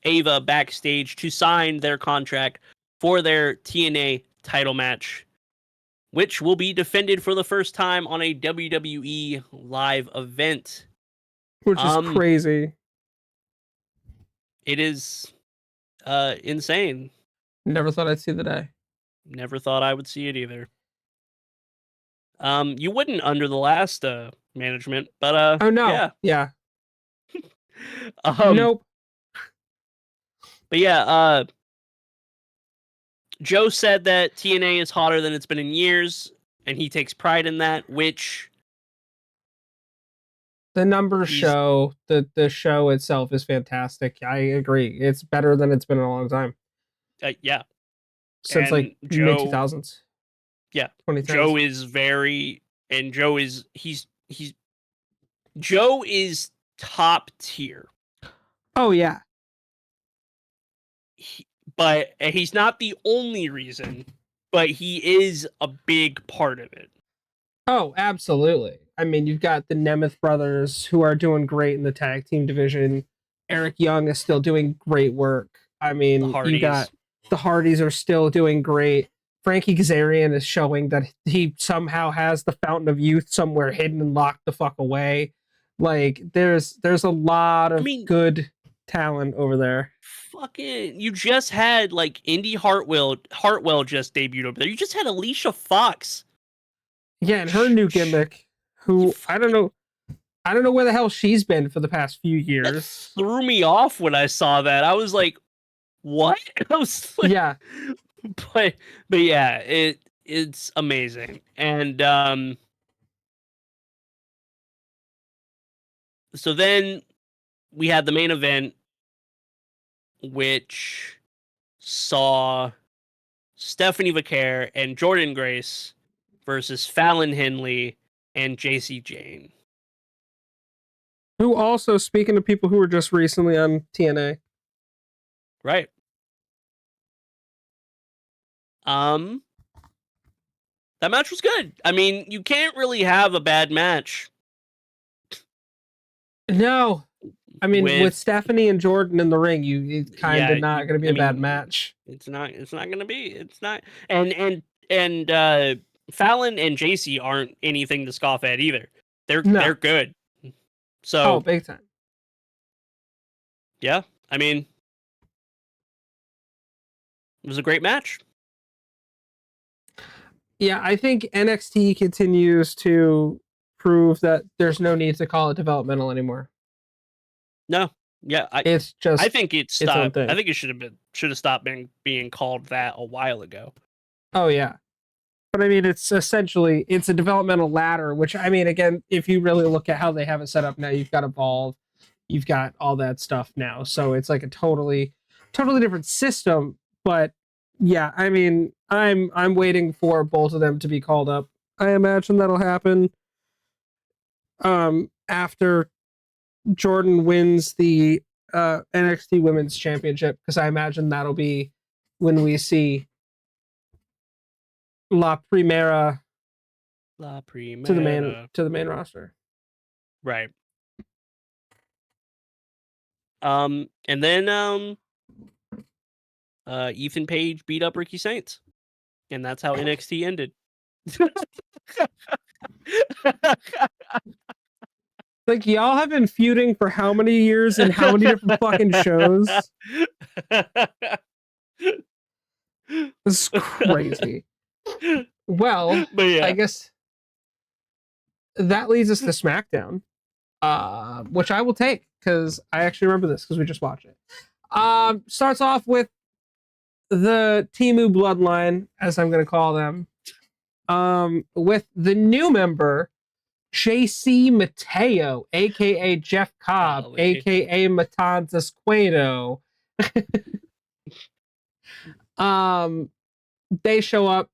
Speaker 2: Ava backstage to sign their contract for their TNA title match, which will be defended for the first time on a WWE live event.
Speaker 1: Which is crazy.
Speaker 2: It is insane.
Speaker 1: Never thought I'd see the day.
Speaker 2: Never thought I would see it either. You wouldn't under the last management, but
Speaker 1: oh no. Yeah. Nope.
Speaker 2: But yeah, Joe said that TNA is hotter than it's been in years, and he takes pride in that, which
Speaker 1: the numbers show. The show itself is fantastic. I agree. It's better than it's been in a long time.
Speaker 2: Yeah.
Speaker 1: Since
Speaker 2: and
Speaker 1: like
Speaker 2: Joe,
Speaker 1: mid-2000s.
Speaker 2: Yeah.
Speaker 1: 2010s.
Speaker 2: Joe is Joe is top tier.
Speaker 1: Oh yeah.
Speaker 2: But he's not the only reason, but he is a big part of it.
Speaker 1: Oh, absolutely. I mean, you've got the Nemeth brothers who are doing great in the tag team division. Eric Young is still doing great work. I mean, you got the Hardys are still doing great. Frankie Kazarian is showing that he somehow has the Fountain of Youth somewhere hidden and locked the fuck away. Like, there's a lot of good talent over there.
Speaker 2: Fucking, you just had like Indy Hartwell just debuted over there. You just had Alicia Fox.
Speaker 1: Yeah, and her new gimmick, who I don't know where the hell she's been for the past few years.
Speaker 2: That threw me off when I saw that. I was like, what? I was like,
Speaker 1: yeah.
Speaker 2: But yeah, it's amazing. And so then we had the main event, which saw Stephanie Vaquer and Jordan Grace versus Fallon Henley and JC Jane.
Speaker 1: Who also, speaking of people who were just recently on TNA.
Speaker 2: Right. That match was good. I mean, you can't really have a bad match.
Speaker 1: No. I mean, with Stephanie and Jordan in the ring, it's kind of not going to be a bad match.
Speaker 2: It's not going to be. It's not. And Fallon and JC aren't anything to scoff at either. They're good. So
Speaker 1: big time.
Speaker 2: Yeah, I mean, it was a great match.
Speaker 1: Yeah, I think NXT continues to prove that there's no need to call it developmental anymore.
Speaker 2: No, yeah,
Speaker 1: it's just.
Speaker 2: I think it stopped. I think it should have stopped being called that a while ago.
Speaker 1: Oh yeah, but I mean, it's essentially a developmental ladder. Which I mean, again, if you really look at how they have it set up now, you've got Evolve, you've got all that stuff now, so it's like a totally different system. But yeah, I mean, I'm waiting for both of them to be called up. I imagine that'll happen after Jordan wins the NXT Women's Championship, because I imagine that'll be when we see La Primera to the main roster.
Speaker 2: Right. And then Ethan Page beat up Ricky Saints, and that's how NXT ended.
Speaker 1: Like, y'all have been feuding for how many years and how many different fucking shows? This is crazy. Well, yeah. I guess that leads us to SmackDown, which I will take because I actually remember this because we just watched it. Starts off with the Temu Bloodline, as I'm going to call them, with the new member JC Mateo, aka Jeff Cobb,
Speaker 2: Golly.
Speaker 1: aka Matanzas Cueto. They show up.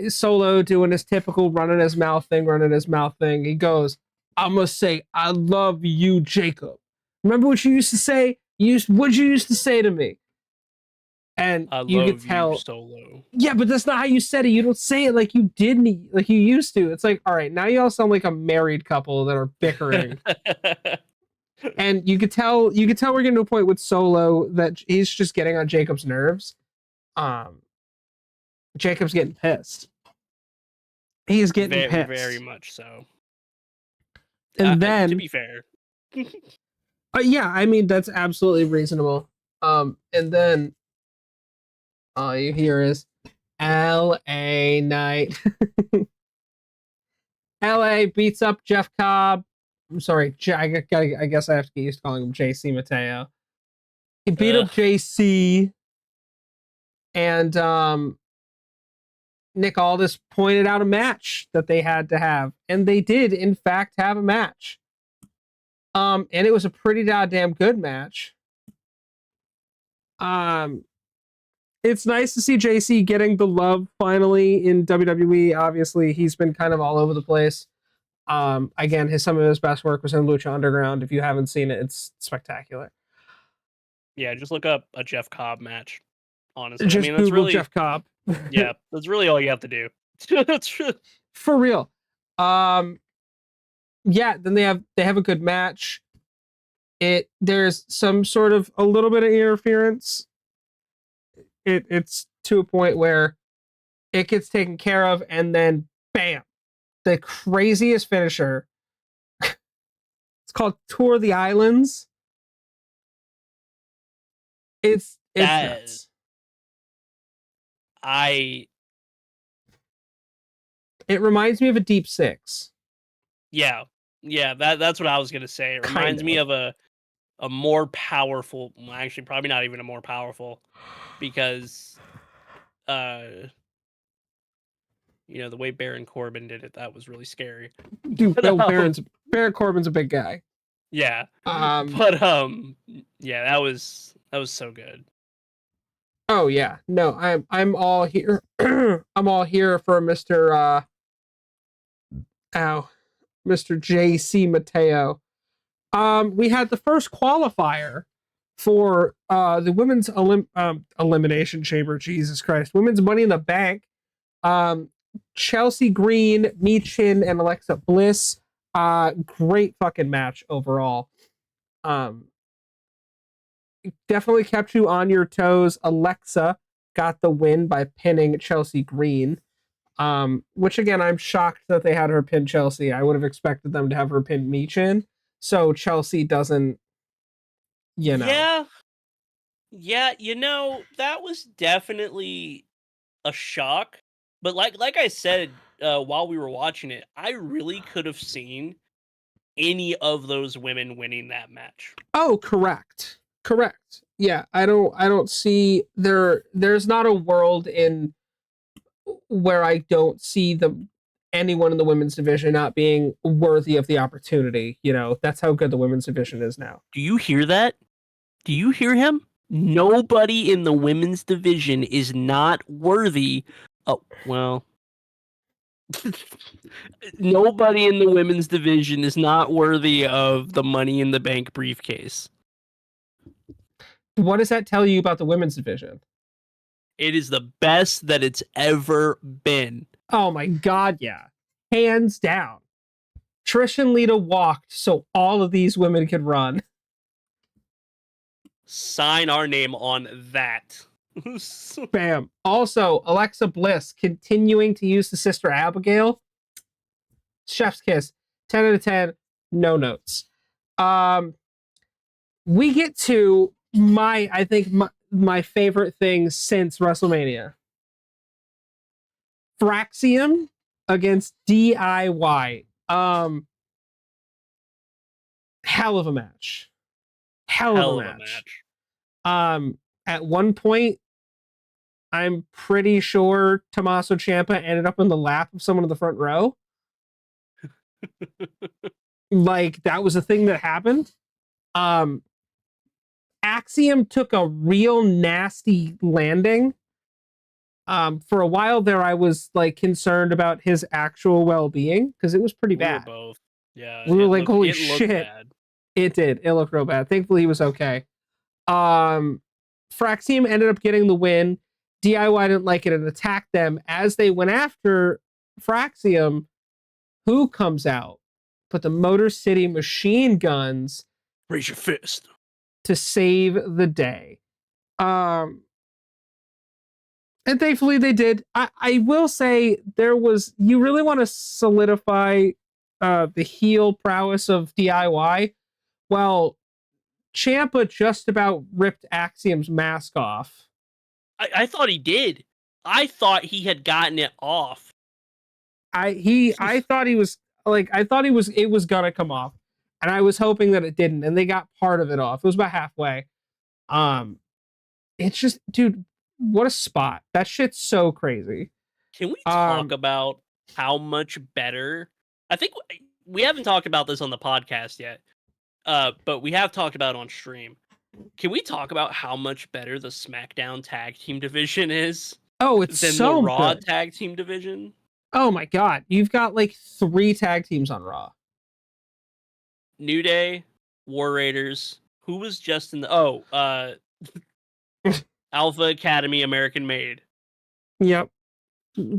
Speaker 1: Solo doing his typical running his mouth thing. He goes, "I'm gonna say I love you, Jacob. Remember what you used to say? What you used to say to me?" And
Speaker 2: I
Speaker 1: you could
Speaker 2: love you,
Speaker 1: tell,
Speaker 2: Solo.
Speaker 1: yeah, but that's not how you said it. You don't say it like you didn't, like you used to. It's like, all right, now you all sound like a married couple that are bickering. And you could tell we're getting to a point with Solo that he's just getting on Jacob's nerves. Um, Jacob's getting pissed. He's getting
Speaker 2: Very, very
Speaker 1: pissed.
Speaker 2: much so.
Speaker 1: And
Speaker 2: To
Speaker 1: then,
Speaker 2: be fair,
Speaker 1: yeah, I mean that's absolutely reasonable. And then all you hear is L.A. Knight. L.A. beats up Jeff Cobb. I'm sorry, I guess I have to get used to calling him JC Mateo. He beat
Speaker 2: ugh,
Speaker 1: up JC, and Nick Aldis pointed out a match that they had to have, and they did in fact have a match. And it was a pretty goddamn good match. Um, it's nice to see JC getting the love finally in WWE. Obviously, he's been kind of all over the place. Again, some of his best work was in Lucha Underground. If you haven't seen it, it's spectacular.
Speaker 2: yeah, just look up a Jeff Cobb match. Honestly, I
Speaker 1: Just
Speaker 2: mean that's
Speaker 1: Google
Speaker 2: really,
Speaker 1: Jeff Cobb.
Speaker 2: yeah, that's really all you have to do. That's really,
Speaker 1: For real. Yeah, then they have a good match. There's some sort of a little bit of interference. It's to a point where it gets taken care of, and then bam, the craziest finisher. It's called Tour of the Islands. It's
Speaker 2: that
Speaker 1: nuts.
Speaker 2: I
Speaker 1: It reminds me of a Deep Six.
Speaker 2: yeah that's what I was gonna say. It
Speaker 1: Kind
Speaker 2: reminds me
Speaker 1: of.
Speaker 2: of a more powerful, well, actually probably not even a more powerful, because uh the way Baron Corbin did it, that was really scary.
Speaker 1: Dude,
Speaker 2: But,
Speaker 1: Baron Corbin's a big guy.
Speaker 2: yeah,
Speaker 1: Um,
Speaker 2: but yeah, that was so good.
Speaker 1: oh yeah. No, I'm all here. I'm all here for Mr. JC Mateo. We had the first qualifier for the women's elimination chamber. Jesus Christ, women's Money in the Bank. Um, Chelsea Green, Michin, and Alexa Bliss. Great fucking match overall. Um, Definitely kept you on your toes. Alexa got the win by pinning Chelsea Green. Which again, I'm shocked that they had her pin Chelsea. I would have expected them to have her pin Michin, so Chelsea doesn't, you know.
Speaker 2: Yeah, yeah, that was definitely a shock. But like I said, while we were watching it, I really could have seen any of those women winning that match.
Speaker 1: Oh, correct. Yeah, I don't see there's not a world in where I don't see anyone in the women's division not being worthy of the opportunity. That's how good the women's division is now.
Speaker 2: Do you hear that? Do you hear him? Nobody in the women's division is not worthy. Oh, well. Nobody in the women's division is not worthy of the Money in the Bank briefcase.
Speaker 1: What does that tell you about the women's division?
Speaker 2: It is the best that it's ever been.
Speaker 1: Oh my god, yeah. Hands down. Trish and Lita walked so all of these women could run.
Speaker 2: Sign our name on that.
Speaker 1: Bam. Also, Alexa Bliss continuing to use the Sister Abigail. Chef's kiss. 10 out of 10. No notes. We get to I think my favorite thing since WrestleMania. Fraxium against DIY. Hell of a match. Hell of a match. At one point, I'm pretty sure Tommaso Ciampa ended up in the lap of someone in the front row. Like, that was a thing that happened. Um, Axiom took a real nasty landing. For a while there, I was like concerned about his actual well-being because it was pretty
Speaker 2: We were
Speaker 1: bad.
Speaker 2: both. Yeah,
Speaker 1: We were like, holy
Speaker 2: it looked
Speaker 1: shit.
Speaker 2: bad.
Speaker 1: It did. It looked real bad. Thankfully, he was okay. Fraxium ended up getting the win. DIY didn't like it and attacked them. As they went after Fraxium, who comes out? But the Motor City Machine Guns
Speaker 2: Raise your fist.
Speaker 1: to save the day. And thankfully they did. I will say you really want to solidify the heel prowess of DIY. Well, Ciampa just about ripped Axiom's mask off.
Speaker 2: I thought he did. I thought he had gotten it off.
Speaker 1: I thought he was it was gonna come off. And I was hoping that it didn't, and they got part of it off. It was about halfway. It's just, dude, what a spot. That shit's so crazy.
Speaker 2: Can we talk about how much better? I think we haven't talked about this on the podcast yet, but we have talked about it on stream. Can we talk about how much better the SmackDown tag team division is?
Speaker 1: Oh, it's
Speaker 2: than
Speaker 1: so
Speaker 2: the Raw
Speaker 1: good.
Speaker 2: tag team division?
Speaker 1: Oh my god, you've got like 3 tag teams on Raw.
Speaker 2: New Day, War Raiders. Who was just in the Alpha Academy, American Made.
Speaker 1: Yep.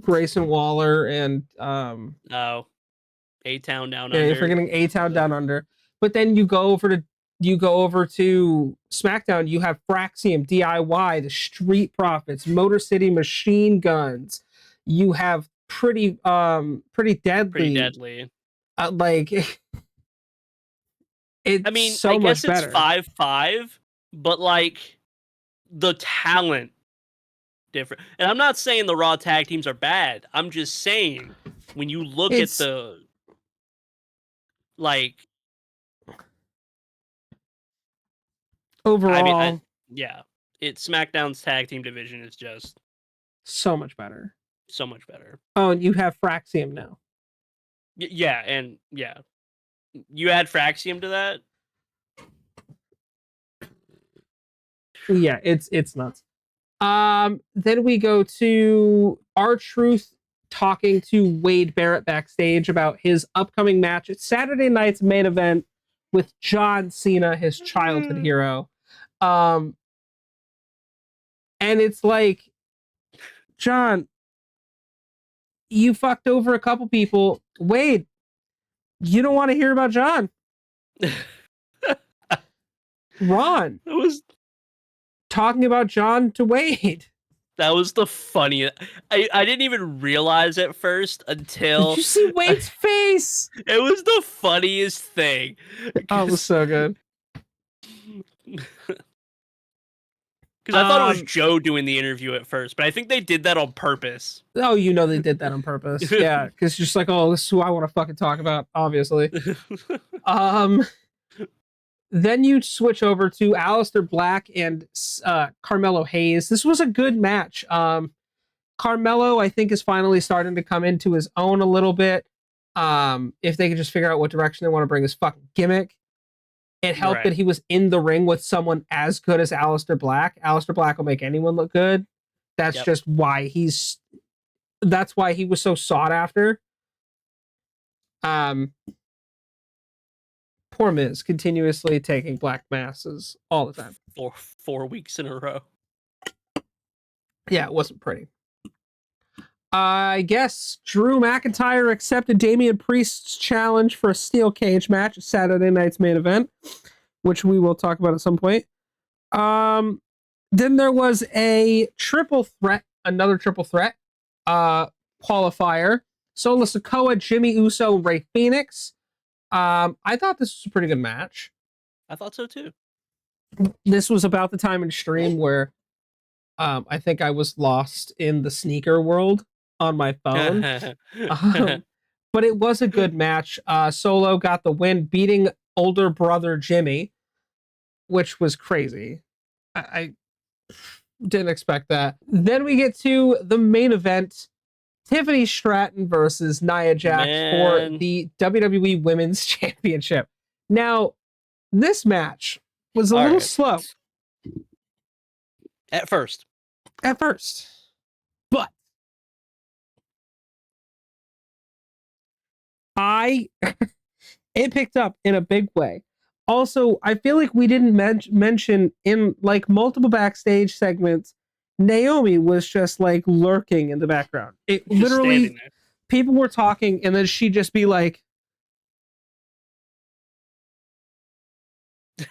Speaker 1: Grayson Waller and
Speaker 2: A-Town Down
Speaker 1: yeah,
Speaker 2: Under.
Speaker 1: you're forgetting A-Town Down Under. But then you go over to SmackDown, you have Fraxium, DIY, the Street Profits, Motor City Machine Guns. You have pretty deadly.
Speaker 2: Pretty deadly.
Speaker 1: Like it's
Speaker 2: I mean,
Speaker 1: so
Speaker 2: I guess
Speaker 1: much
Speaker 2: it's
Speaker 1: better.
Speaker 2: 5-5, but like the talent different. And I'm not saying the Raw tag teams are bad. I'm just saying when you look at the like
Speaker 1: overall,
Speaker 2: I mean, yeah, SmackDown's tag team division is just
Speaker 1: so much better.
Speaker 2: So much better.
Speaker 1: Oh, and you have Fraxium now.
Speaker 2: Yeah, and yeah, you add Fraxium to that.
Speaker 1: Yeah, it's nuts. Then we go to R-Truth talking to Wade Barrett backstage about his upcoming match at Saturday night's main event with John Cena, his childhood hero. And it's like, John, you fucked over a couple people. Wade, you don't want to hear about John. Ron
Speaker 2: was
Speaker 1: talking about John to Wade.
Speaker 2: That was the funniest. I didn't even realize at first until.
Speaker 1: Did you see Wade's face?
Speaker 2: It was the funniest thing.
Speaker 1: Oh, it was so good.
Speaker 2: Because I thought it was Joe doing the interview at first, but I think they did that on purpose.
Speaker 1: Oh, you know they did that on purpose. Yeah, because just like, oh, this is who I want to fucking talk about, obviously. Then you switch over to Aleister Black and Carmelo Hayes. This was a good match. Carmelo, I think, is finally starting to come into his own a little bit. If they could just figure out what direction they want to bring his fucking gimmick. It helped that he was in the ring with someone as good as Aleister Black. Aleister Black will make anyone look good. That's just why that's why he was so sought after. Poor Miz, continuously taking black masses all the time.
Speaker 2: 4 weeks in a row.
Speaker 1: Yeah, it wasn't pretty. I guess Drew McIntyre accepted Damian Priest's challenge for a steel cage match at Saturday night's main event, which we will talk about at some point. Then there was another triple threat qualifier. Solo Sikoa, Jimmy Uso, and Rey Fenix. I thought this was a pretty good match.
Speaker 2: I thought so too.
Speaker 1: This was about the time in stream where I think I was lost in the sneaker world on my phone. But it was a good match. Solo got the win, beating older brother Jimmy, which was crazy. I didn't expect that. Then we get to the main event. Tiffany Stratton versus Nia Jax for
Speaker 2: Man.
Speaker 1: the WWE Women's Championship. Now, this match was a
Speaker 2: All
Speaker 1: little
Speaker 2: right.
Speaker 1: slow
Speaker 2: At first.
Speaker 1: at first, but I it picked up in a big way. Also, I feel like we didn't mention in like multiple backstage segments, Naomi was just like lurking in the background. It
Speaker 2: Just
Speaker 1: literally,
Speaker 2: standing
Speaker 1: people were talking, and then she'd just be like,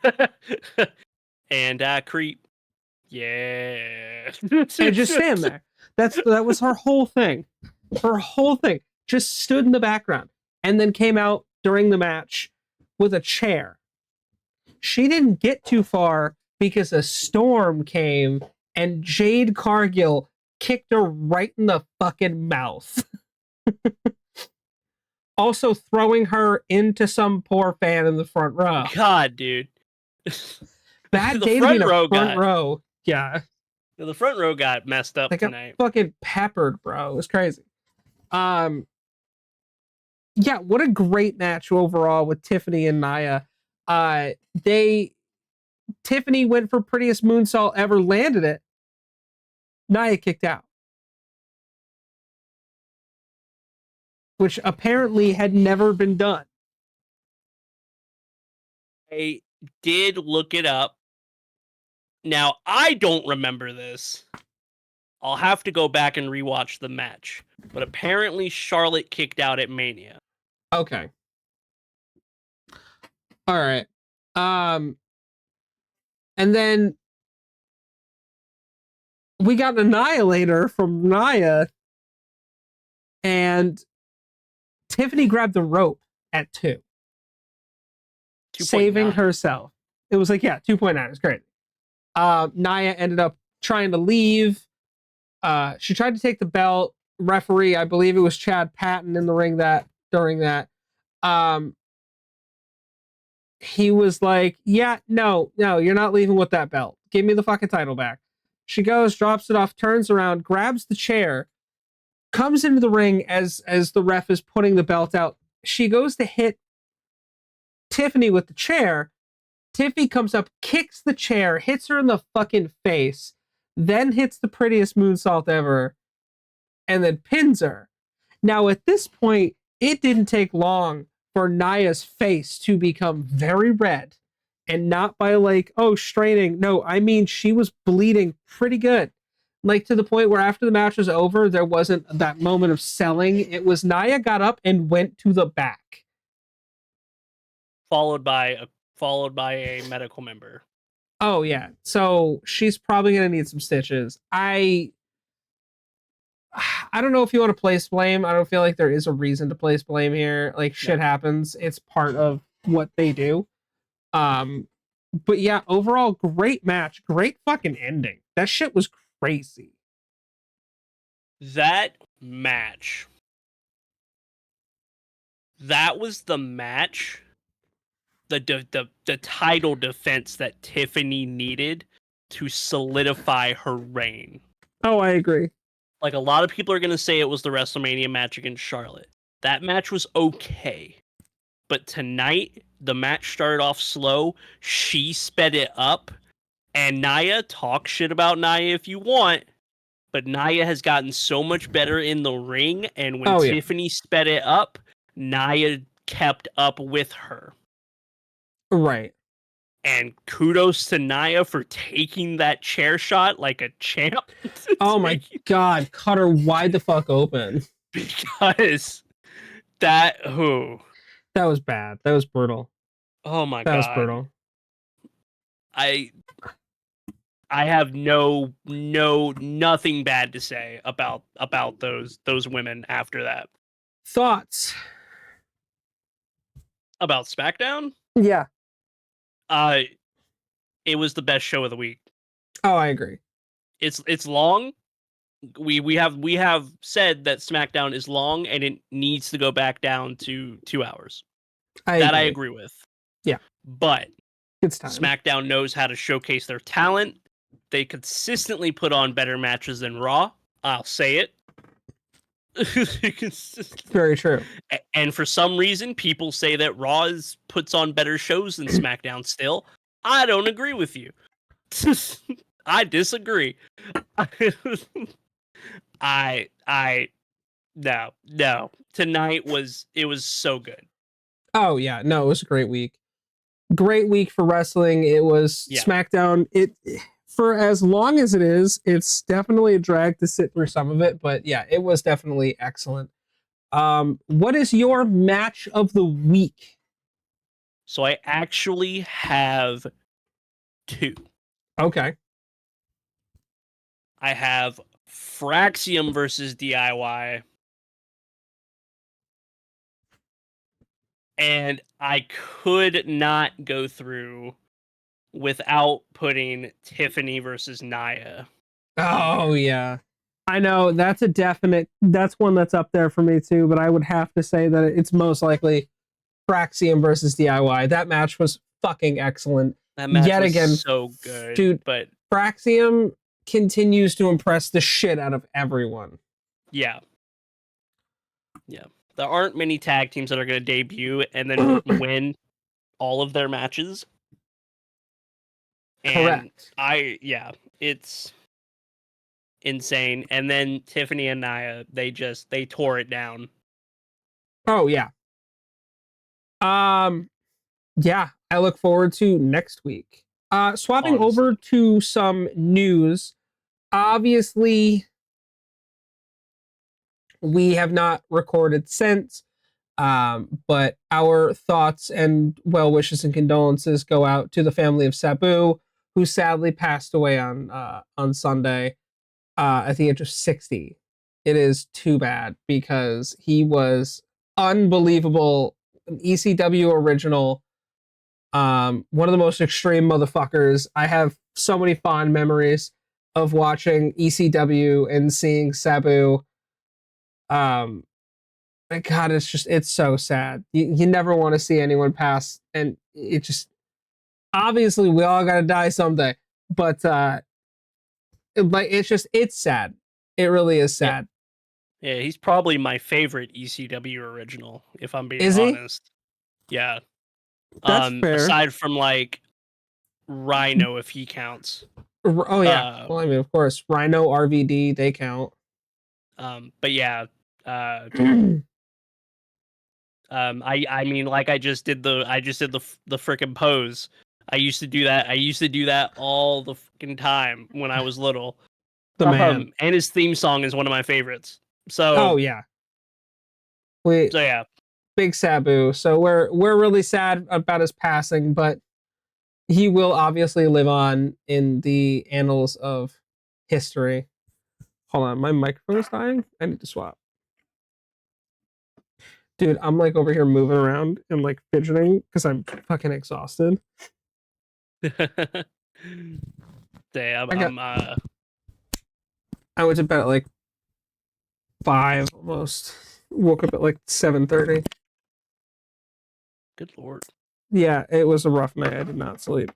Speaker 2: there. And creep. Yeah.
Speaker 1: and just stand there. That was her whole thing. Her whole thing just stood in the background, and then came out during the match with a chair. She didn't get too far because a storm came and Jade Cargill kicked her right in the fucking mouth. Also throwing her into some poor fan in the front row.
Speaker 2: God, dude.
Speaker 1: Bad
Speaker 2: The
Speaker 1: day to be in a front row. Yeah.
Speaker 2: The front row got messed up
Speaker 1: They got
Speaker 2: tonight.
Speaker 1: fucking peppered, bro. It was crazy. Yeah, what a great match overall with Tiffany and Nia. Tiffany went for prettiest moonsault ever, landed it. Nia kicked out, which apparently had never been done.
Speaker 2: I did look it up. Now, I don't remember this. I'll have to go back and rewatch the match. But apparently Charlotte kicked out at Mania.
Speaker 1: Okay. All right. And then we got an Annihilator from Nia, and Tiffany grabbed the rope at 2,
Speaker 2: 2.9.
Speaker 1: saving herself. It was like, yeah, 2.9. It was great. Nia ended up trying to leave. She tried to take the belt. Referee, I believe it was Chad Patton in the ring during that. He was like, yeah, no, you're not leaving with that belt. Give me the fucking title back. She goes, drops it off, turns around, grabs the chair, comes into the ring as the ref is putting the belt out. She goes to hit Tiffany with the chair. Tiffany comes up, kicks the chair, hits her in the fucking face, then hits the prettiest moonsault ever, and then pins her. Now, at this point, it didn't take long for Nia's face to become very red, and not by like, oh, straining. No, I mean, she was bleeding pretty good. Like to the point where after the match was over, there wasn't that moment of selling. It was Nia got up and went to the back.
Speaker 2: Followed by a medical member.
Speaker 1: Oh yeah. So she's probably gonna need some stitches. I don't know if you want to place blame. I don't feel like there is a reason to place blame here. Like shit happens. It's part of what they do. But yeah, overall great match. Great fucking ending. That shit was crazy.
Speaker 2: That match. That was the match. The title defense that Tiffany needed to solidify her reign.
Speaker 1: Oh, I agree.
Speaker 2: Like a lot of people are going to say it was the WrestleMania match against Charlotte. That match was okay. But tonight, the match started off slow. She sped it up. And Nia, talk shit about Nia if you want. But Nia has gotten so much better in the ring. And when Tiffany sped it up, Nia kept up with her.
Speaker 1: Right.
Speaker 2: And kudos to Nia for taking that chair shot like a champ.
Speaker 1: Oh my god, cut her wide the fuck open.
Speaker 2: Because that
Speaker 1: was bad. That was brutal.
Speaker 2: Oh my god.
Speaker 1: That was brutal.
Speaker 2: I have nothing bad to say about those women after that.
Speaker 1: Thoughts
Speaker 2: about SmackDown?
Speaker 1: Yeah.
Speaker 2: It was the best show of the week.
Speaker 1: Oh, I agree.
Speaker 2: It's long. We have said that SmackDown is long and it needs to go back down to 2 hours. I agree with.
Speaker 1: Yeah.
Speaker 2: But
Speaker 1: it's time.
Speaker 2: SmackDown knows how to showcase their talent. They consistently put on better matches than Raw. I'll say it.
Speaker 1: Very true.
Speaker 2: And for some reason, people say that Raw puts on better shows than SmackDown still. I don't agree with you. I disagree. I no. Tonight was so good.
Speaker 1: Oh yeah, no, it was a great week. Great week for wrestling. It was
Speaker 2: Yeah.
Speaker 1: SmackDown. It for as long as it is, it's definitely a drag to sit through some of it, but yeah, it was definitely excellent. What is your match of the week?
Speaker 2: So I actually have two.
Speaker 1: Okay.
Speaker 2: I have Fraxium versus DIY. And I could not go through without putting Tiffany versus Naya on
Speaker 1: Oh
Speaker 2: here.
Speaker 1: yeah. I know that's a definite that's one that's up there for me too, but I would have to say that it's most likely Fraxium versus DIY. That match was fucking excellent.
Speaker 2: That match
Speaker 1: Yet
Speaker 2: was
Speaker 1: again,
Speaker 2: so good,
Speaker 1: dude,
Speaker 2: but
Speaker 1: Fraxium continues to impress the shit out of everyone.
Speaker 2: yeah. Yeah. There aren't many tag teams that are going to debut and then win all of their matches. And
Speaker 1: Correct.
Speaker 2: it's insane. And then Tiffany and Naya, they tore it down.
Speaker 1: Oh yeah. Um yeah, I look forward to next week. Swapping
Speaker 2: Honestly.
Speaker 1: over to some news. Obviously, we have not recorded since, but our thoughts and well wishes and condolences go out to the family of Sabu, who sadly passed away on Sunday at the age of 60. It is too bad because he was unbelievable, an ECW original, one of the most extreme motherfuckers. I have so many fond memories of watching ECW and seeing Sabu. Um, God, it's so sad. You never want to see anyone pass, and it just obviously we all gotta die someday. But it's sad. It really is
Speaker 2: Yeah.
Speaker 1: sad.
Speaker 2: Yeah, he's probably my favorite ECW original, if I'm being
Speaker 1: Is he?
Speaker 2: honest. Yeah.
Speaker 1: That's fair.
Speaker 2: Aside from like Rhino, if he counts.
Speaker 1: Oh yeah. Well, I mean, of course, Rhino, RVD, they count.
Speaker 2: But yeah, I mean, like I just did the freaking pose. I used to do that. I used to do that all the fucking time when I was little.
Speaker 1: The man.
Speaker 2: And his theme song is one of my favorites.
Speaker 1: Oh
Speaker 2: So
Speaker 1: yeah. We
Speaker 2: yeah,
Speaker 1: big Sabu. So we're really sad about his passing, but he will obviously live on in the annals of history. Hold on, my microphone is dying. I need to swap. Dude, I'm like over here moving around and like fidgeting because I'm fucking exhausted.
Speaker 2: yeah,
Speaker 1: I got I went to bed at like 5 almost. Woke up at like 7:30.
Speaker 2: good lord.
Speaker 1: Yeah, it was a rough night. I did not sleep.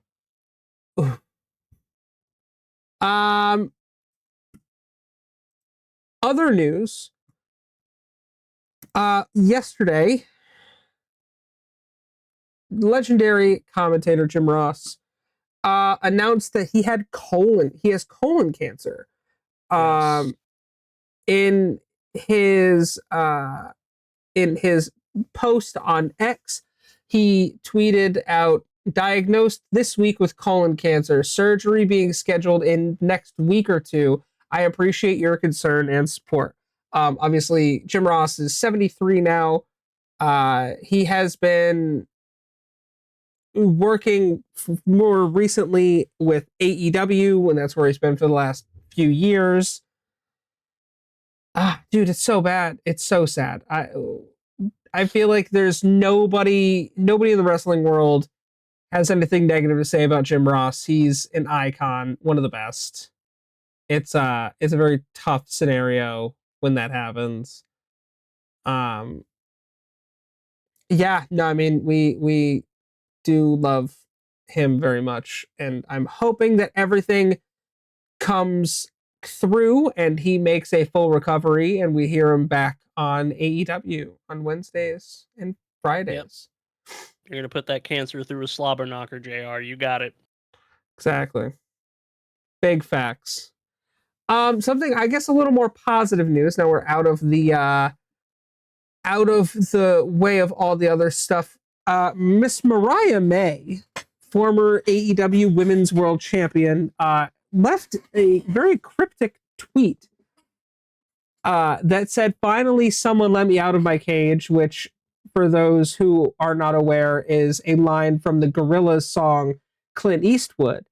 Speaker 1: Um other news. Yesterday, legendary commentator Jim Ross announced that he has colon cancer.
Speaker 2: Yes.
Speaker 1: Um in his in his post on X, he tweeted out, diagnosed this week with colon cancer, surgery being scheduled in next week or two. I appreciate your concern and support. Obviously, Jim Ross is 73 now. He has been working more recently with AEW, and that's where he's been for the last few years. Dude, it's so bad. It's so sad. I feel like there's nobody in the wrestling world has anything negative to say about Jim Ross. He's an icon, one of the best. It's a very tough scenario when that happens. Um yeah, no, I mean we do love him very much, and I'm hoping that everything comes through and he makes a full recovery, and we hear him back on AEW on Wednesdays and
Speaker 2: Yep.
Speaker 1: Fridays.
Speaker 2: You're gonna put that cancer through a slobber knocker, JR. You got it.
Speaker 1: Exactly. Big facts. Something I guess a little more positive news. Now we're out of the way of all the other stuff. Miss Mariah May, former AEW Women's World Champion, left a very cryptic tweet that said, "Finally, someone let me out of my cage," which, for those who are not aware, is a line from the Gorillaz song Clint Eastwood.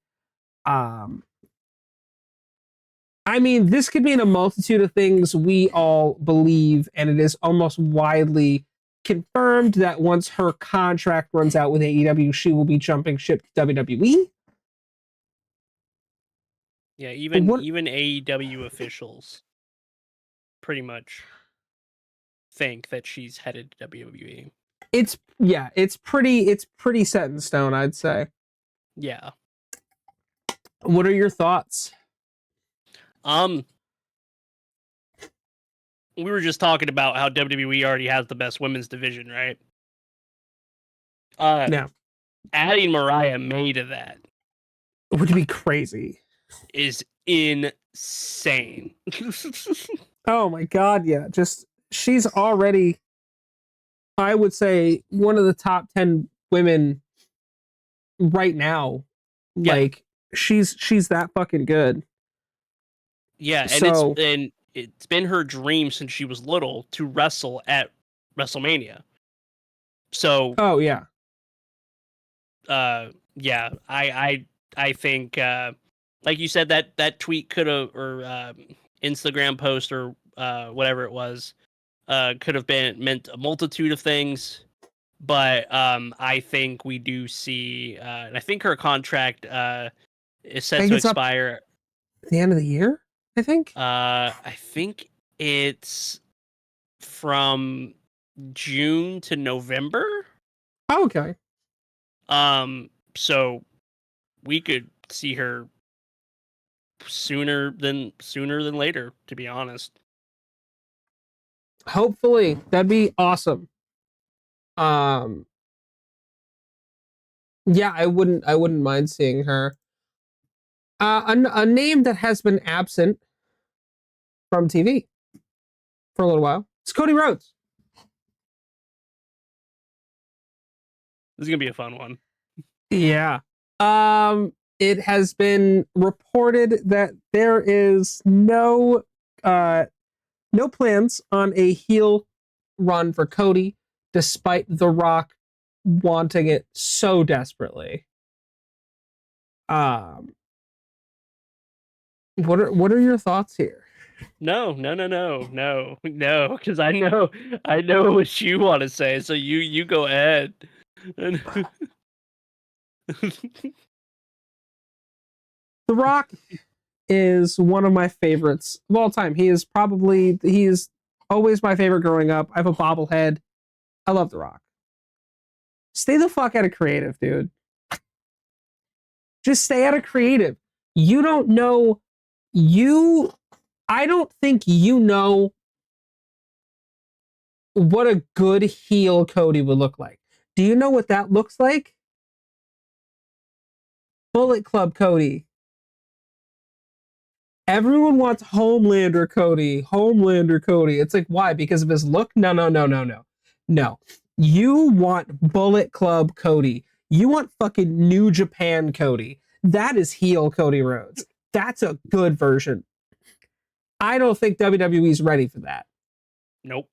Speaker 1: I mean, this could mean a multitude of things we all believe, and it is almost widely confirmed that once her contract runs out with AEW, she will be jumping ship to WWE.
Speaker 2: Yeah,
Speaker 1: What
Speaker 2: even AEW officials pretty much think that she's headed to WWE.
Speaker 1: it's pretty set in stone, I'd say.
Speaker 2: Yeah.
Speaker 1: What are your thoughts?
Speaker 2: Um, we were just talking about how WWE already has the best women's division, right?
Speaker 1: Yeah,
Speaker 2: Adding Mariah May to that
Speaker 1: would be crazy.
Speaker 2: is insane.
Speaker 1: Oh my god, yeah. Just she's already, I would say, one of the top 10 women right now.
Speaker 2: Yeah.
Speaker 1: Like she's that fucking good.
Speaker 2: Yeah,
Speaker 1: So
Speaker 2: and it's been her dream since she was little to wrestle at WrestleMania. So,
Speaker 1: oh yeah.
Speaker 2: yeah, I think like you said, that tweet could have, or Instagram post, or whatever it was, could have been meant a multitude of things. But I think we do see, and I think her contract is
Speaker 1: I
Speaker 2: set
Speaker 1: think
Speaker 2: to
Speaker 1: it's up
Speaker 2: expire.
Speaker 1: at the end of the year, I think.
Speaker 2: I think it's from June to November.
Speaker 1: Oh, okay.
Speaker 2: So we could see her sooner than later, to be honest.
Speaker 1: Hopefully, that'd be awesome. Um yeah, I wouldn't mind seeing her. A name that has been absent from TV for a little while. It's Cody Rhodes.
Speaker 2: This is gonna be a fun one.
Speaker 1: Yeah. It has been reported that there is no plans on a heel run for Cody, despite The Rock wanting it so desperately. Um, what are your thoughts here?
Speaker 2: No, because I know what you want to say. So you go ahead.
Speaker 1: The Rock is one of my favorites of all time. He is always my favorite growing up. I have a bobblehead. I love The Rock. Stay the fuck out of creative, dude. Just stay out of creative. You don't know you I don't think you know what a good heel Cody would look like. Do you know what that looks like? Bullet Club Cody. Everyone wants Homelander Cody. Homelander Cody. It's like, why? Because of his look? No, no, no, no, no. No. You want Bullet Club Cody. You want fucking New Japan Cody. That is heel Cody Rhodes. That's a good version. I don't think WWE's ready for that.
Speaker 2: Nope.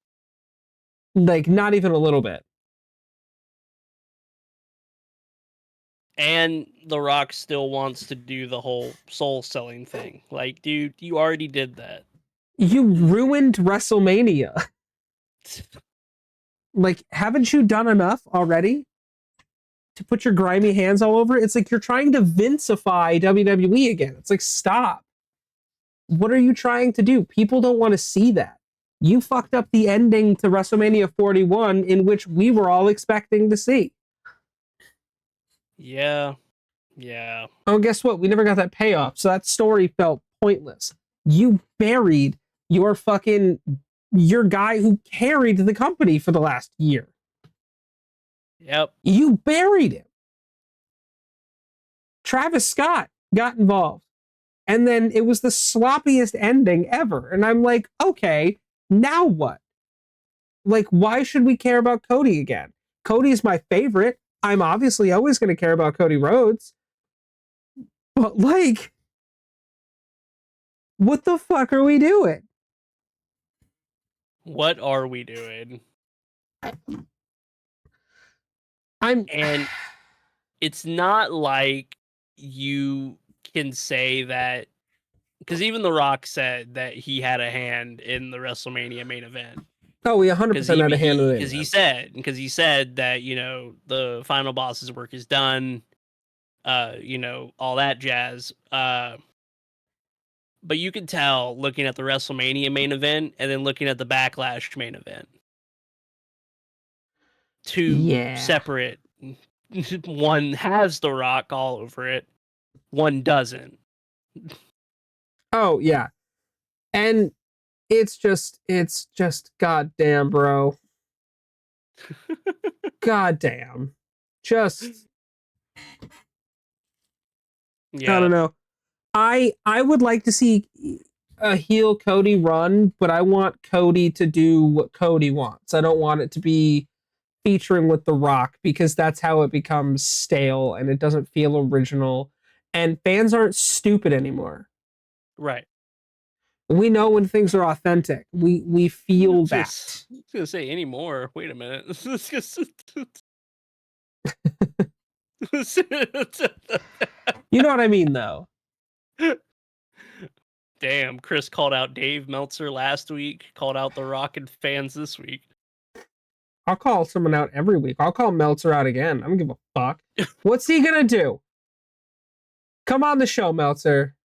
Speaker 1: Like, not even a little bit.
Speaker 2: And The Rock still wants to do the whole soul selling thing. Like, dude, you already did that.
Speaker 1: You ruined WrestleMania. Like, haven't you done enough already to put your grimy hands all over it? It's like you're trying to Vinceify WWE again. It's like, stop. What are you trying to do? People don't want to see that. You fucked up the ending to WrestleMania 41, in which we were all expecting to see.
Speaker 2: Yeah. Yeah.
Speaker 1: Oh, guess what? We never got that payoff, so that story felt pointless. You buried your fucking your guy who carried the company for the last year.
Speaker 2: Yep.
Speaker 1: You buried him. Travis Scott got involved. And then it was the sloppiest ending ever. And I'm like, okay, now what? Like, why should we care about Cody again? Cody is my favorite. I'm obviously always going to care about Cody Rhodes. But, like, what the fuck are we doing?
Speaker 2: What are we doing?
Speaker 1: I'm.
Speaker 2: And it's not like you can say that, because even The Rock said that he had a hand in the WrestleMania main event.
Speaker 1: Oh, we 100% had a hand in it.
Speaker 2: Because he said that, you know, the final boss's work is done, you know, all that jazz. But you can tell looking at the WrestleMania main event and then looking at the Backlash main event. Two separate. One has The Rock all over it. One doesn't.
Speaker 1: Oh, yeah. And it's just goddamn, bro. Goddamn. Just
Speaker 2: Yeah.
Speaker 1: I don't know. I would like to see a heel Cody run, but I want Cody to do what Cody wants. I don't want it to be featuring with The Rock because that's how it becomes stale and it doesn't feel original. And fans aren't stupid anymore.
Speaker 2: Right.
Speaker 1: We know when things are authentic. We feel that.
Speaker 2: I was gonna say any more. Wait a minute.
Speaker 1: You know what I mean, though.
Speaker 2: Damn, Chris called out Dave Meltzer last week, called out the Rocket fans this week.
Speaker 1: I'll call someone out every week. I'll call Meltzer out again. I don't give a fuck. What's he gonna do? Come on the show, Meltzer.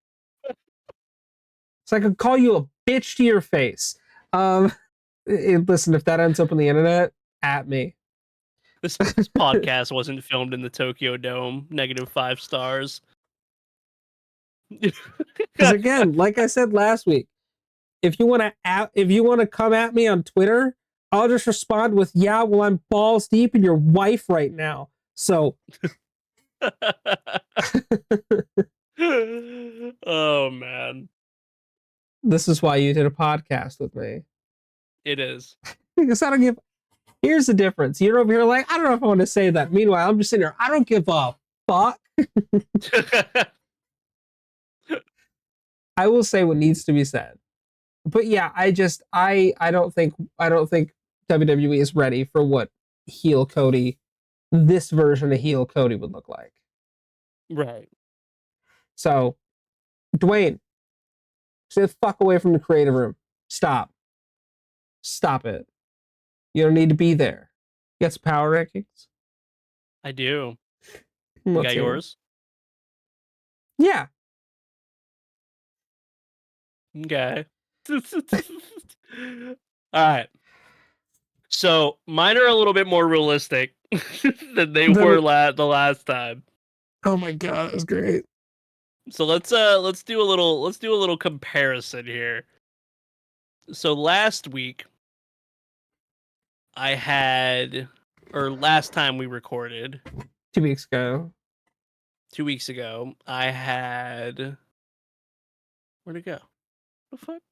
Speaker 1: So I could call you a bitch to your face. Listen, if that ends up on the internet, at me.
Speaker 2: This podcast wasn't filmed in the Tokyo Dome. -5 stars.
Speaker 1: Because again, like I said last week, if you want to come at me on Twitter, I'll just respond with, "Yeah, well, I'm balls deep in your wife right now." So.
Speaker 2: Oh man,
Speaker 1: this is why you did a podcast with me.
Speaker 2: It is.
Speaker 1: Because I don't give. Here's the difference. You're over here like, I don't know if I want to say that. Meanwhile, I'm just sitting here. I don't give a fuck. I will say what needs to be said. But yeah, I don't think WWE is ready for what heel Cody, this version of heel Cody would look like.
Speaker 2: Right.
Speaker 1: So, Dwayne, stay the fuck away from the creative room. Stop. Stop it. You don't need to be there. You got some power rankings?
Speaker 2: I do.
Speaker 1: You
Speaker 2: got yours?
Speaker 1: Yeah.
Speaker 2: Okay. All right. So mine are a little bit more realistic than they were the last time.
Speaker 1: Oh my god, that was great.
Speaker 2: So let's do a little comparison here. So last week I had, or last time we recorded
Speaker 1: 2 weeks ago.
Speaker 2: 2 weeks ago, I had, where'd it go? What the fuck?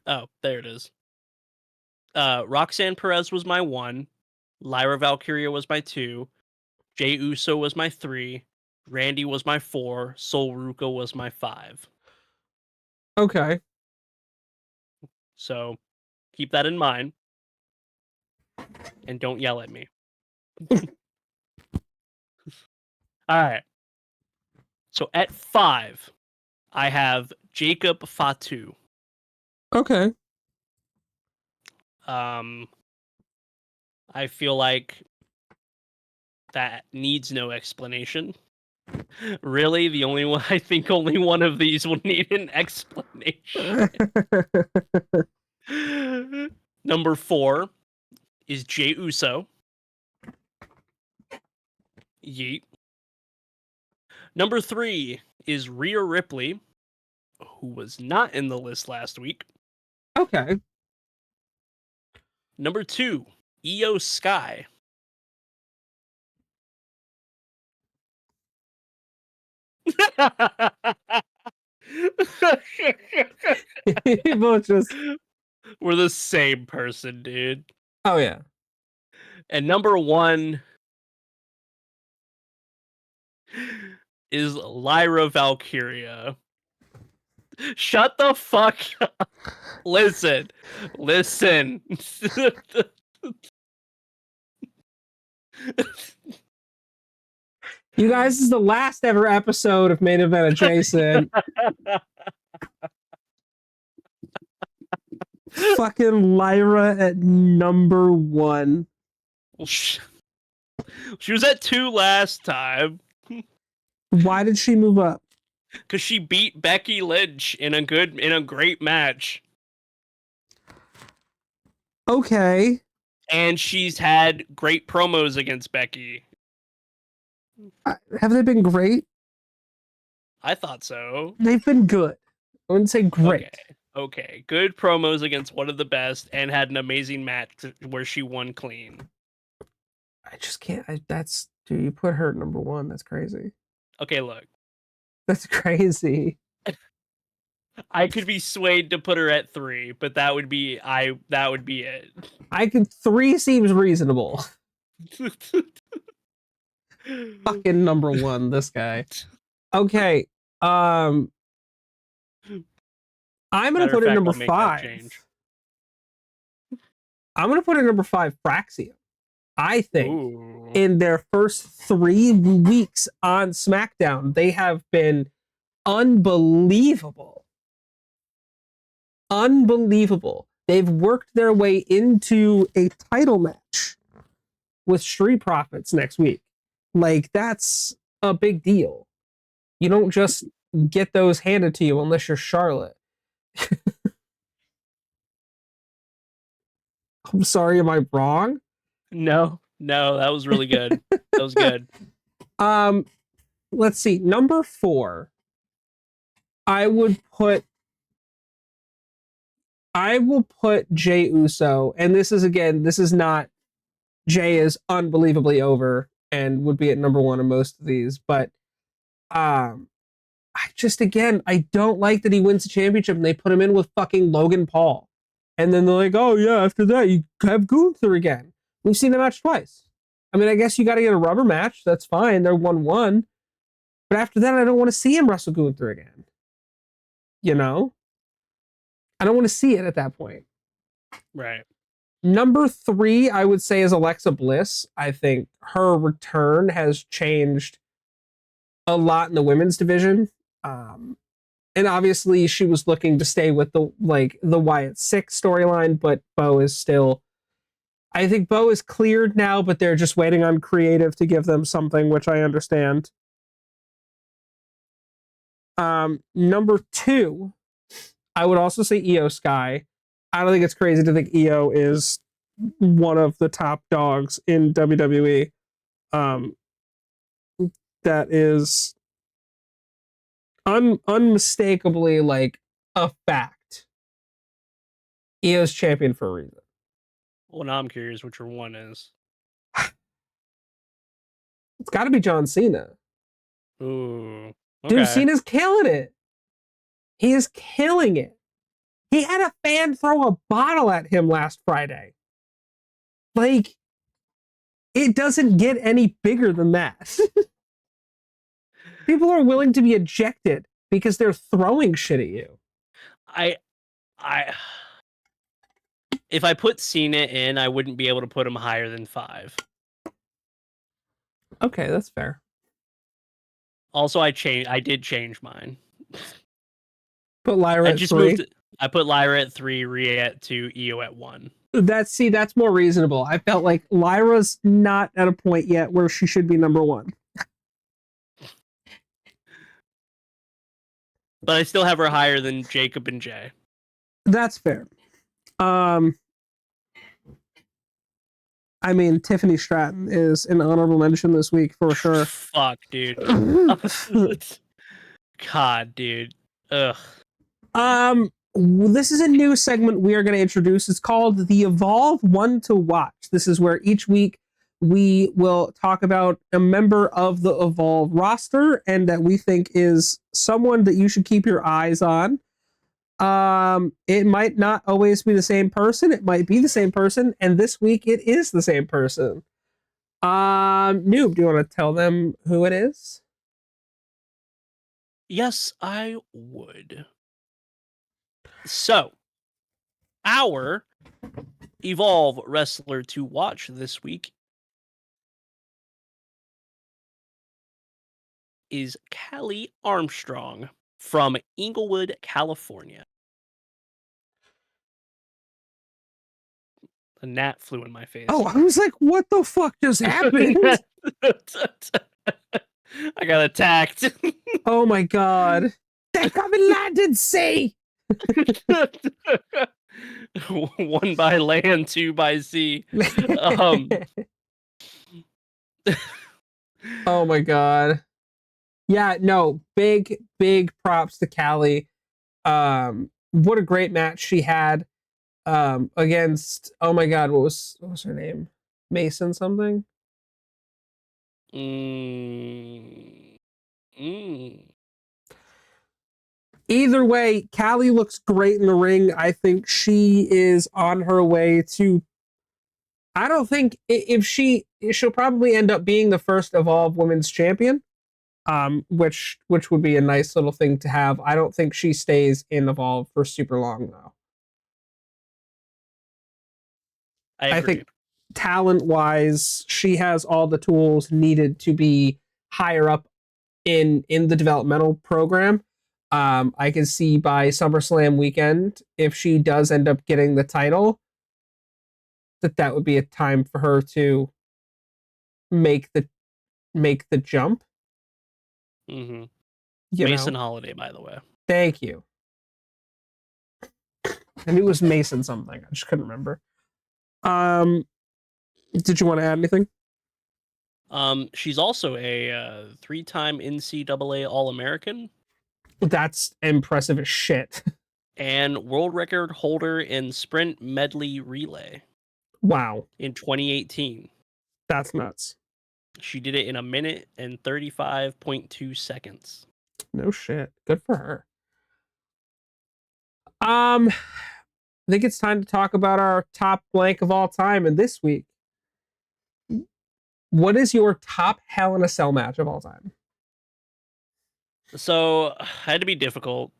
Speaker 2: Oh, there it is. Roxanne Perez was my 1. Lyra Valkyria was my 2. Jey Uso was my 3. Randy was my 4. Sol Ruka was my 5.
Speaker 1: Okay.
Speaker 2: So keep that in mind. And don't yell at me. All right. So at 5, I have Jacob Fatu.
Speaker 1: Okay.
Speaker 2: I feel like that needs no explanation. Really, I think only one of these will need an explanation. Number 4 is Jey Uso. Yeet. Number 3 is Rhea Ripley, who was not in the list last week.
Speaker 1: Okay.
Speaker 2: Number 2, Io Sky.
Speaker 1: People just.
Speaker 2: We're the same person, dude.
Speaker 1: Oh yeah.
Speaker 2: And number 1 is Lyra Valkyria. Shut the fuck up. Listen.
Speaker 1: You guys, this is the last ever episode of Main Event Adjacent. Fucking Lyra at number 1.
Speaker 2: She was at 2 last time.
Speaker 1: Why did she move up?
Speaker 2: Because she beat Becky Lynch in a great match.
Speaker 1: Okay.
Speaker 2: And she's had great promos against Becky.
Speaker 1: Have they been great?
Speaker 2: I thought so.
Speaker 1: They've been good. I wouldn't say great.
Speaker 2: Okay. Good promos against one of the best, and had an amazing match where she won clean.
Speaker 1: I just can't. Dude, you put her at number 1. That's crazy.
Speaker 2: Okay, look.
Speaker 1: That's crazy.
Speaker 2: I could be swayed to put her at 3, but that would be it.
Speaker 1: 3 seems reasonable. Fucking number 1, this guy. Okay. I'm gonna put it number 5. I'm gonna put it number 5, Fraxium. I think in their first 3 weeks on SmackDown, they have been unbelievable. Unbelievable. They've worked their way into a title match with Street Profits next week. Like, that's a big deal. You don't just get those handed to you unless you're Charlotte. I'm sorry, am I wrong?
Speaker 2: No, that was really good. That was good.
Speaker 1: Let's see. Number 4, I will put Jey Uso, and this is not, Jey is unbelievably over and would be at number 1 in most of these, but I don't like that he wins the championship and they put him in with fucking Logan Paul. And then they're like, oh yeah, after that you have Gunther again. We've seen the match twice. I mean, I guess you got to get a rubber match. That's fine. They're 1-1. But after that, I don't want to see him wrestle Gunther again. You know? I don't want to see it at that point.
Speaker 2: Right.
Speaker 1: Number 3, I would say, is Alexa Bliss. I think her return has changed a lot in the women's division. And obviously she was looking to stay with the Wyatt Six storyline, but Bo is still, I think Bo is cleared now, but they're just waiting on creative to give them something, which I understand. Number 2, I would also say Io Sky. I don't think it's crazy to think Io is one of the top dogs in WWE. That is unmistakably like a fact. Io's champion for a reason.
Speaker 2: Well, now I'm curious which your 1 is.
Speaker 1: It's got to be John Cena.
Speaker 2: Ooh. Okay.
Speaker 1: Dude, Cena's killing it. He is killing it. He had a fan throw a bottle at him last Friday. Like, it doesn't get any bigger than that. People are willing to be ejected because they're throwing shit at you.
Speaker 2: If I put Cena in, I wouldn't be able to put him higher than 5.
Speaker 1: Okay, that's fair.
Speaker 2: Also, I did change mine.
Speaker 1: Put Lyra at 3.
Speaker 2: I put Lyra at 3, Rhea at 2, Io at 1.
Speaker 1: That's more reasonable. I felt like Lyra's not at a point yet where she should be number 1.
Speaker 2: But I still have her higher than Jacob and Jay.
Speaker 1: That's fair. I I mean, Tiffany Stratton is an honorable mention this week for sure.
Speaker 2: Fuck, dude. God, dude. Ugh.
Speaker 1: This is a new segment we are going to introduce. It's called the Evolve One to Watch. This is where each week we will talk about a member of the Evolve roster and that we think is someone that you should keep your eyes on. It might not always be the same person. It might be the same person, and this week it is the same person. Noob, do you want to tell them who it is?
Speaker 2: Yes, I would. So, our Evolve wrestler to watch this week is Callie Armstrong from Inglewood, California. A gnat flew in my face.
Speaker 1: Oh, I was like, what the fuck just happened?
Speaker 2: I got attacked.
Speaker 1: Oh my god. They come and land and sea!
Speaker 2: One by land, two by sea.
Speaker 1: Oh my god. Yeah, no, big props to Callie. What a great match she had against, oh my god, what was her name? Mason something? Either way, Callie looks great in the ring. I think she is on her way to, I don't think if she'll probably end up being the first Evolve Women's Champion. Which would be a nice little thing to have. I don't think she stays in Evolve for super long though. I think talent-wise, she has all the tools needed to be higher up in the developmental program. I can see by SummerSlam weekend, if she does end up getting the title, that would be a time for her to make the jump.
Speaker 2: Mm-hmm.
Speaker 1: You
Speaker 2: Mason
Speaker 1: know?
Speaker 2: Holiday, by the way.
Speaker 1: Thank you. I knew it was Mason something. I just couldn't remember. Did you want to add anything?
Speaker 2: She's also a 3-time NCAA All-American.
Speaker 1: That's impressive as shit.
Speaker 2: And world record holder in sprint medley relay.
Speaker 1: Wow.
Speaker 2: In 2018.
Speaker 1: That's nuts.
Speaker 2: She did it in 1 minute and 35.2 seconds.
Speaker 1: No shit. Good for her. I think it's time to talk about our top blank of all time. And this week, what is your top Hell in a Cell match of all time?
Speaker 2: So, I had to be difficult.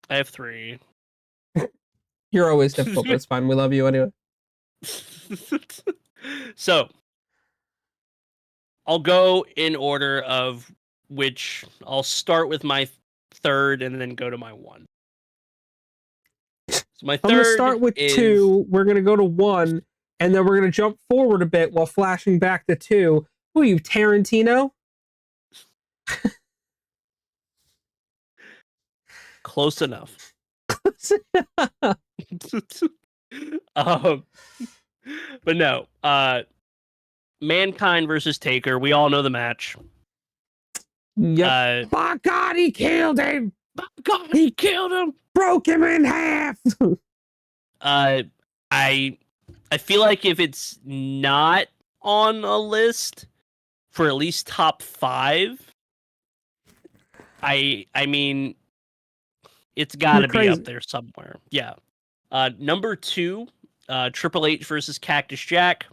Speaker 2: I have 3.
Speaker 1: You're always difficult, but it's fine. We love you anyway.
Speaker 2: So, I'll go in order of which I'll start with my 3rd and then go to my 1. So my 3rd
Speaker 1: I'm going to start with
Speaker 2: is
Speaker 1: 2. We're going to go to 1, and then we're going to jump forward a bit while flashing back to 2. Who are you, Tarantino?
Speaker 2: Close enough. But no, Mankind versus Taker. We all know the match.
Speaker 1: Yep. By God, he killed him.
Speaker 2: By God, he killed him.
Speaker 1: Broke him in half.
Speaker 2: I feel like if it's not on a list for at least top 5, I mean, it's got to be up there somewhere. Yeah. Number 2, Triple H versus Cactus Jack.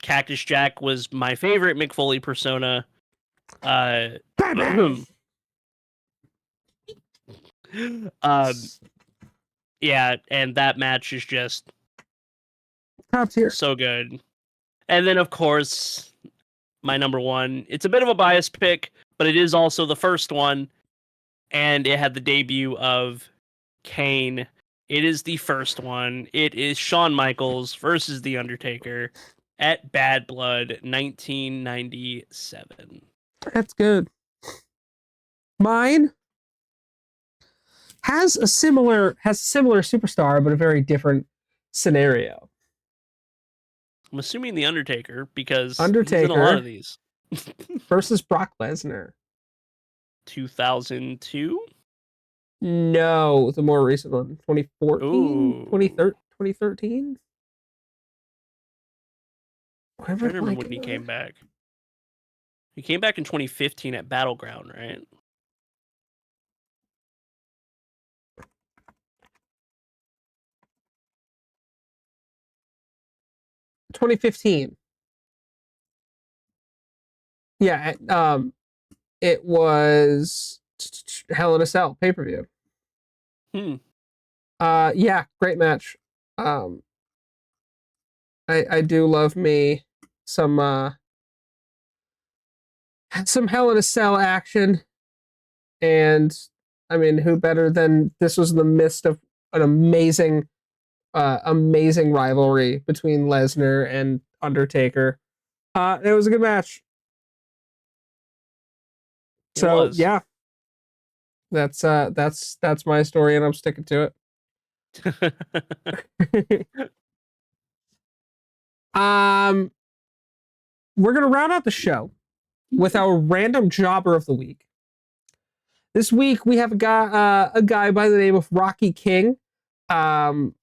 Speaker 2: Cactus Jack was my favorite Mick Foley persona. Yeah, and that match is just
Speaker 1: top tier,
Speaker 2: so good. And then, of course, my number 1. It's a bit of a biased pick, but it is also the first one, and it had the debut of Kane. It is the first one. It is Shawn Michaels versus The Undertaker at Bad Blood 1997.
Speaker 1: That's good. Mine has a similar superstar, but a very different scenario.
Speaker 2: I'm assuming the Undertaker because he's
Speaker 1: Undertaker
Speaker 2: in a lot of these.
Speaker 1: versus Brock Lesnar.
Speaker 2: 2002?
Speaker 1: No, the more recent one, 2014,
Speaker 2: Ooh.
Speaker 1: 2013.
Speaker 2: I'm trying to remember when he came back. He came back in 2015 at Battleground, right?
Speaker 1: $2015. Yeah, it was Hell in a Cell pay-per-view. Yeah, great match. I do love me some Hell in a Cell action, and I mean, who better than this was in the midst of an amazing rivalry between Lesnar and Undertaker. It was a good match.
Speaker 2: It
Speaker 1: So
Speaker 2: was.
Speaker 1: yeah, that's my story, and I'm sticking to it. We're gonna round out the show with our random jobber of the week. This week we have a guy by the name of Rocky King, um,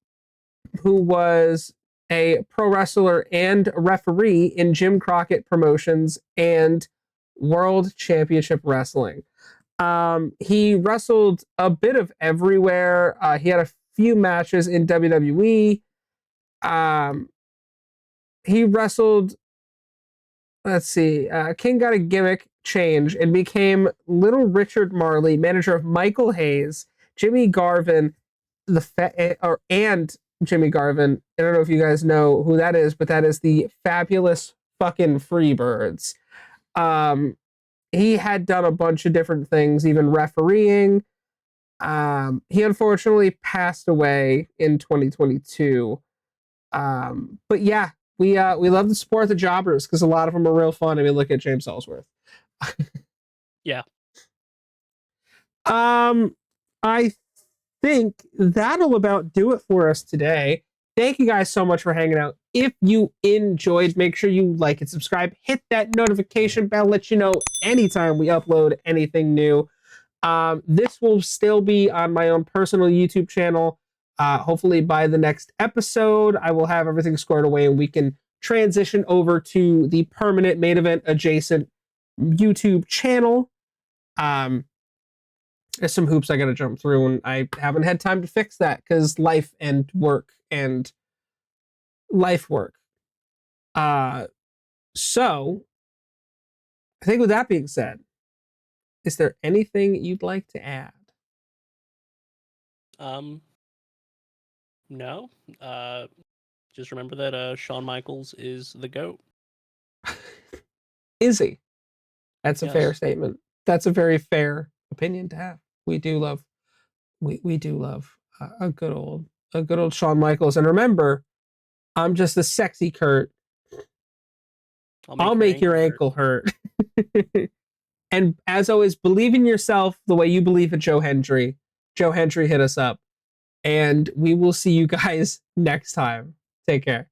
Speaker 1: who was a pro wrestler and referee in Jim Crockett Promotions and World Championship Wrestling. He wrestled a bit of everywhere. He had a few matches in WWE. He wrestled. Let's see. King got a gimmick change and became Little Richard Marley, manager of Michael Hayes, Jimmy Garvin, and Jimmy Garvin. I don't know if you guys know who that is, but that is the fabulous fucking Freebirds. He had done a bunch of different things, even refereeing. He unfortunately passed away in 2022. But yeah, we love to support the jobbers because a lot of them are real fun. I mean, look at James Ellsworth.
Speaker 2: Yeah.
Speaker 1: I think that'll about do it for us today. Thank you guys so much for hanging out. If you enjoyed, make sure you like and subscribe. Hit that notification bell, let you know anytime we upload anything new. This will still be on my own personal YouTube channel. Hopefully by the next episode, I will have everything squared away and we can transition over to the permanent main event adjacent YouTube channel. There's some hoops I got to jump through, and I haven't had time to fix that because life and work and life work. So I think with that being said, is there anything you'd like to add?
Speaker 2: No. Just remember that Shawn Michaels is the GOAT.
Speaker 1: Is he? That's a
Speaker 2: Yes.
Speaker 1: fair statement. That's a very fair opinion to have. We do love a good old Shawn Michaels. And remember, I'm just a sexy Kurt. I'll make your ankle hurt. And as always, believe in yourself the way you believe in Joe Hendry. Joe Hendry, hit us up. And we will see you guys next time. Take care.